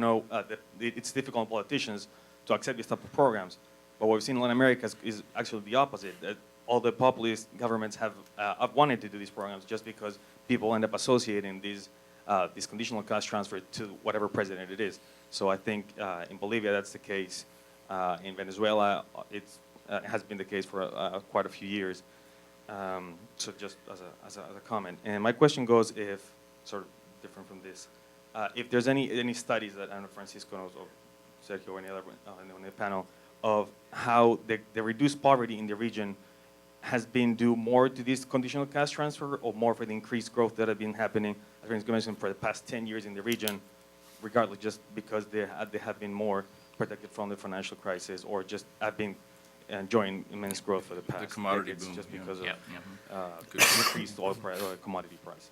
know that it's difficult for politicians to accept these type of programs. But what we've seen in Latin America is actually the opposite. That all the populist governments have wanted to do these programs just because people end up associating these conditional cash transfer to whatever president it is. So I think in Bolivia that's the case. In Venezuela, it's has been the case for quite a few years. So just as a comment. And my question goes, if, sort of different from this, if there's any studies that, I don't know, Francisco knows, or Sergio, or any other on the panel, of how the reduced poverty in the region has been due more to this conditional cash transfer or more for the increased growth that have been happening, as Francisco mentioned, for the past 10 years in the region, regardless, just because they have been more protected from the financial crisis, or just have been enjoying immense growth for the past commodity decades, boom, just yeah. because of Good. increased oil price or commodity prices.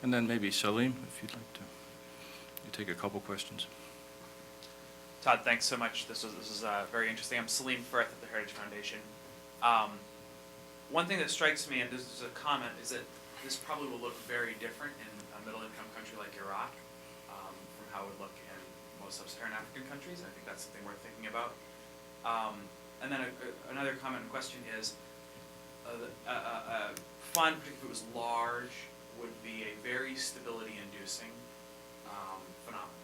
And then maybe Salim, if you'd like to, you take a couple questions. Todd, thanks so much. This is very interesting. I'm Salim Firth at the Heritage Foundation. One thing that strikes me, and this is a comment, is that this probably will look very different in a middle-income country like Iraq from how it would look in most sub-Saharan African countries. I think that's something worth thinking about. And then another comment and question is, a fund, particularly if it was large, would be a very stability-inducing phenomenon.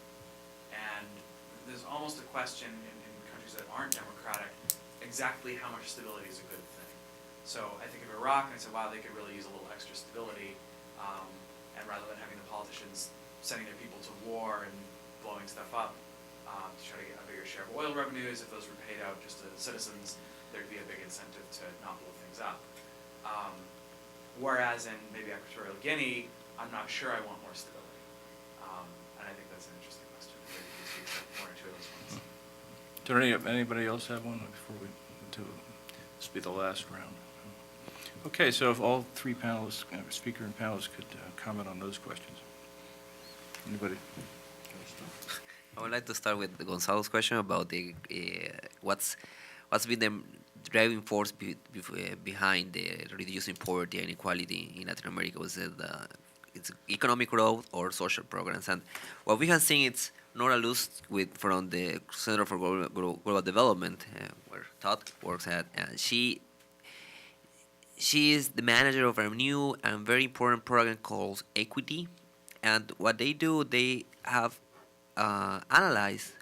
And there's almost a question in countries that aren't democratic, exactly how much stability is a good thing. So I think of Iraq and I say, wow, they could really use a little extra stability, and rather than having the politicians sending their people to war and blowing stuff up to try to get a bigger share of oil revenues, if those were paid out just to the citizens, there'd be a big incentive to not blow things up. Whereas in maybe Equatorial Guinea, I'm not sure I want more stability. And I think that's an interesting question. Maybe you can speak to one or two of those ones. Does anybody else have one before we do this? Will be the last round. Okay, so if all three panelists, speaker and panelists, could comment on those questions. Anybody? I would like to start with Gonzalo's question about the what's been the driving force behind the reducing poverty and inequality in Latin America. Was it it's economic growth or social programs? And what we have seen, it's Nora Luz from the Center for Global Development, where Todd works at. She is the manager of a new and very important program called Equity. And what they do, they have analyzed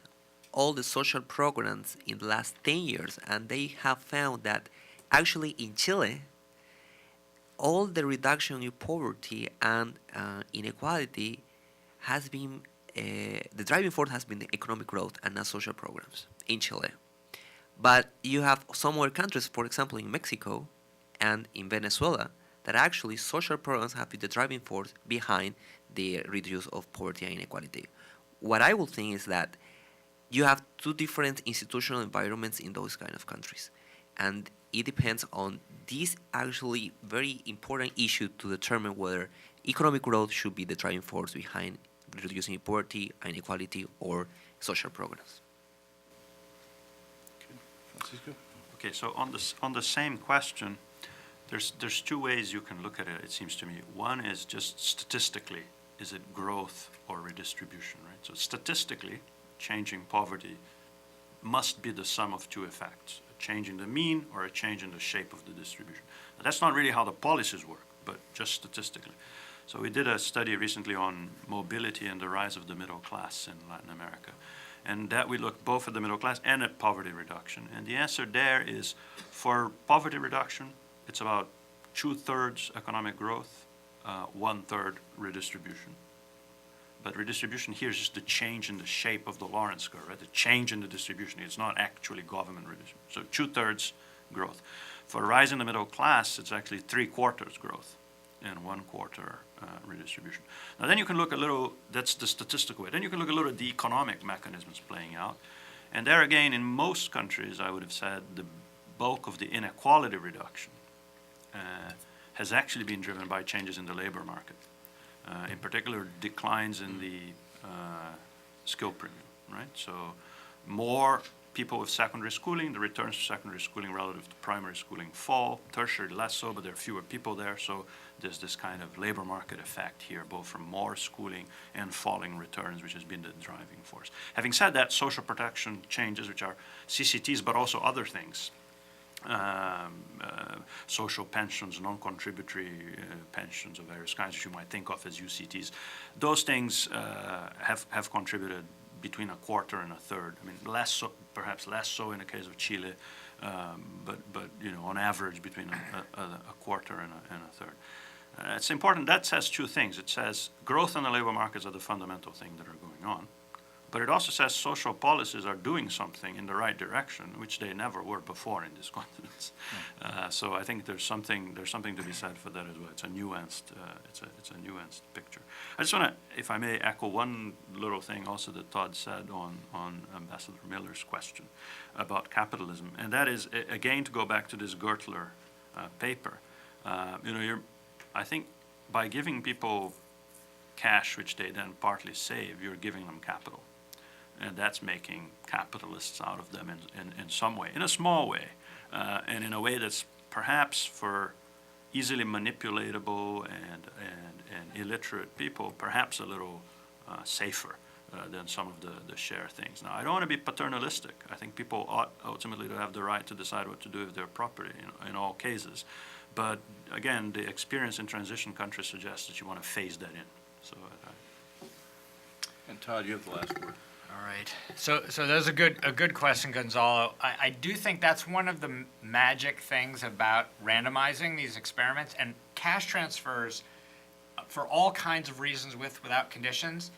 all the social programs in the last 10 years, and they have found that actually in Chile, all the reduction in poverty and inequality has been, the driving force has been the economic growth and not social programs in Chile. But you have some other countries, for example, in Mexico and in Venezuela, that actually social programs have been the driving force behind the reduce of poverty and inequality. What I will think is that you have two different institutional environments in those kind of countries. And it depends on this actually very important issue to determine whether economic growth should be the driving force behind reducing poverty and inequality or social programs. Okay. Francisco? Okay, so on the same question, there's two ways you can look at it, it seems to me. One is just statistically, is it growth or redistribution, right? So statistically, changing poverty must be the sum of two effects, a change in the mean or a change in the shape of the distribution. Now, that's not really how the policies work, but just statistically. So we did a study recently on mobility and the rise of the middle class in Latin America. And that we looked both at the middle class and at poverty reduction. And the answer there is, for poverty reduction, it's about 2/3 economic growth, 1/3 redistribution. But redistribution here is just the change in the shape of the Lorentz curve, right? The change in the distribution. It's not actually government redistribution. So 2/3 growth. For rise in the middle class, it's actually 3/4 growth and 1/4 redistribution. Now then you can look a little, that's the statistical way. Then you can look a little at the economic mechanisms playing out. And there again, in most countries, I would have said the bulk of the inequality reduction has actually been driven by changes in the labor market. In particular, declines in the skill premium, right? So more people with secondary schooling, the returns to secondary schooling relative to primary schooling fall, tertiary less so, but there are fewer people there, so there's this kind of labor market effect here, both from more schooling and falling returns, which has been the driving force. Having said that, social protection changes, which are CCTs, but also other things, social pensions, non-contributory pensions of various kinds, which you might think of as UCTs. Those things have contributed between a quarter and a third. I mean, less so, perhaps less so in the case of Chile, but on average between a quarter and a third. It's important. That says two things. It says growth in the labor markets are the fundamental thing that are going on, but it also says social policies are doing something in the right direction, which they never were before in this continent. So I think there's something to be said for that as well. It's a nuanced, it's a nuanced picture. I just want to, if I may, echo one little thing also that Todd said on Ambassador Miller's question about capitalism, and that is again to go back to this Gertler paper. I think by giving people cash, which they then partly save, you're giving them capital. And that's making capitalists out of them in some way, in a small way, and in a way that's perhaps for easily manipulatable and illiterate people, perhaps a little safer than some of the share things. Now, I don't want to be paternalistic. I think people ought ultimately to have the right to decide what to do with their property in all cases. But again, the experience in transition countries suggests that you want to phase that in. So, And Todd, you have the last word. All right. So that's a good question, Gonzalo. I do think that's one of the magic things about randomizing these experiments, and cash transfers for all kinds of reasons without conditions.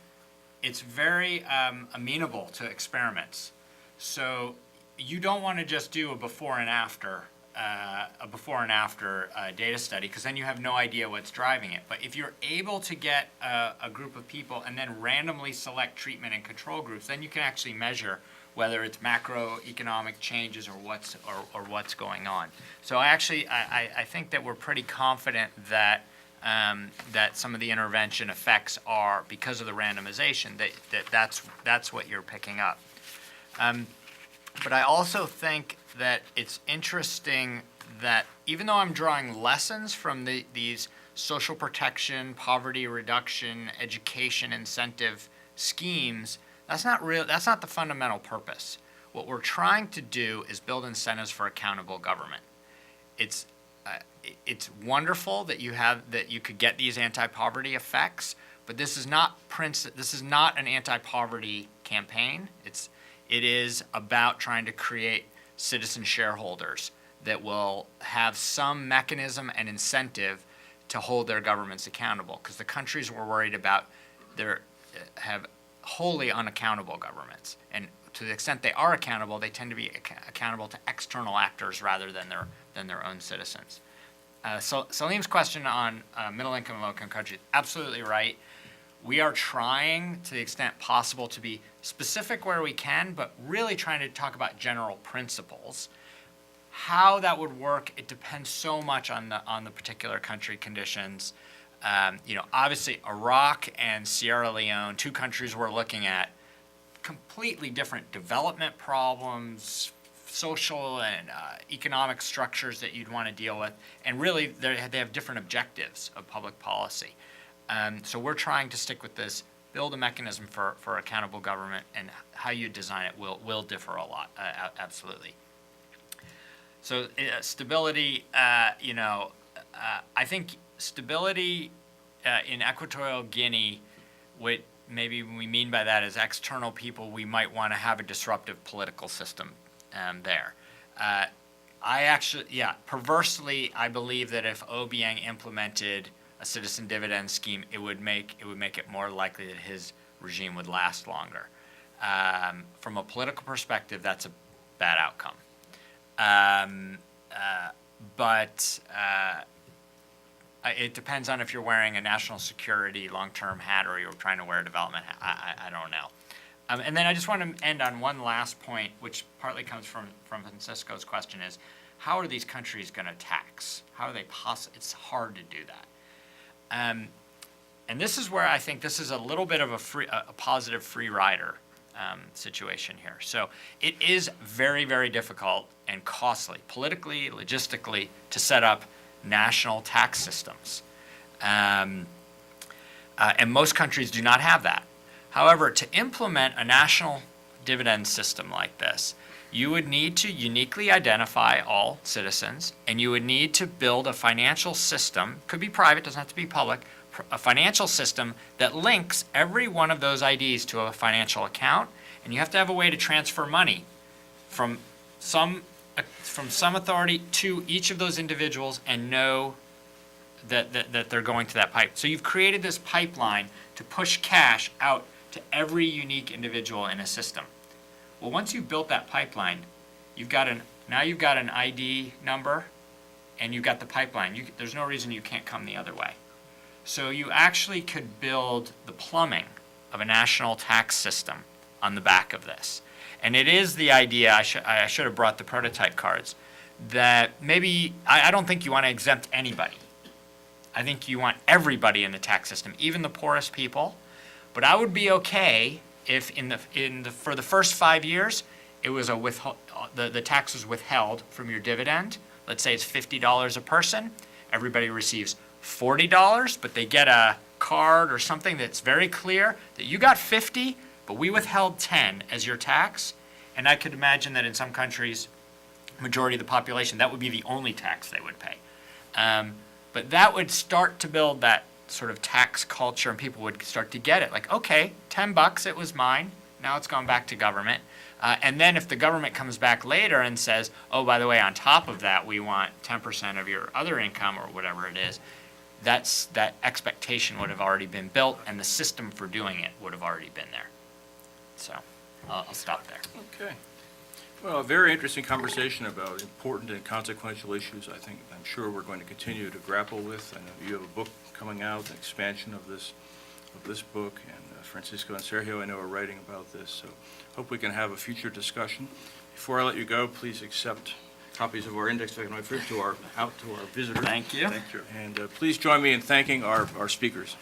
It's very amenable to experiments. So you don't want to just do a before and after data study, because then you have no idea what's driving it. But if you're able to get a group of people and then randomly select treatment and control groups, then you can actually measure whether it's macroeconomic changes or what's going on. So I think that we're pretty confident that some of the intervention effects are because of the randomization, that's what you're picking up. But I also think that it's interesting that even though I'm drawing lessons from these social protection, poverty reduction, education incentive schemes, that's not the fundamental purpose. What we're trying to do is build incentives for accountable government. It's wonderful that you could get these anti-poverty effects, but this is not an anti-poverty campaign. It is about trying to create citizen shareholders that will have some mechanism and incentive to hold their governments accountable, because the countries we're worried about have wholly unaccountable governments, and to the extent they are accountable, they tend to be accountable to external actors rather than their own citizens. So Salim's question on middle-income and low-income countries, absolutely right. We are trying, to the extent possible, to be specific where we can, but really trying to talk about general principles. How that would work, it depends so much on the particular country conditions. Obviously, Iraq and Sierra Leone, two countries we're looking at, completely different development problems, social and economic structures that you'd want to deal with, and really they have different objectives of public policy. So we're trying to stick with this, build a mechanism for accountable government, and how you design it will differ a lot, absolutely. So stability, I think stability in Equatorial Guinea, what maybe we mean by that is external people, we might want to have a disruptive political system there. Perversely, I believe that if Obiang implemented a citizen dividend scheme, it would make it more likely that his regime would last longer. From a political perspective, that's a bad outcome. But it depends on if you're wearing a national security long-term hat or you're trying to wear a development hat. I don't know. And then I just want to end on one last point, which partly comes from Francisco's question, is how are these countries going to tax? How are they possible? It's hard to do that. And this is where I think this is a little bit of a positive free rider situation here. So it is very, very difficult and costly, politically, logistically, to set up national tax systems. And most countries do not have that. However, to implement a national dividend system like this, you would need to uniquely identify all citizens, and you would need to build a financial system, could be private, doesn't have to be public, a financial system that links every one of those IDs to a financial account, and you have to have a way to transfer money from some authority to each of those individuals and know that they're going to that pipe. So you've created this pipeline to push cash out to every unique individual in a system. Well, once you've built that pipeline, now you've got an ID number and you've got the pipeline. There's no reason you can't come the other way. So you actually could build the plumbing of a national tax system on the back of this. And it is the idea, I should have brought the prototype cards, that maybe, I don't think you want to exempt anybody. I think you want everybody in the tax system, even the poorest people. But I would be okay if for the first 5 years, it was the tax was withheld from your dividend. Let's say it's $50 a person. Everybody receives $40, but they get a card or something that's very clear that you got 50, but we withheld 10 as your tax. And I could imagine that in some countries, majority of the population, that would be the only tax they would pay. But that would start to build that sort of tax culture, and people would start to get it. Like, okay, $10, it was mine. Now it's gone back to government. And then if the government comes back later and says, oh, by the way, on top of that, we want 10% of your other income or whatever it is, that expectation would have already been built, and the system for doing it would have already been there. So I'll stop there. Okay. Well, a very interesting conversation about important and consequential issues. I'm sure we're going to continue to grapple with. I know you have a book coming out, an expansion of this book, and Francisco and Sergio, I know, are writing about this. So hope we can have a future discussion. Before I let you go, please accept copies of our index out to our visitors. Thank you. And please join me in thanking our speakers.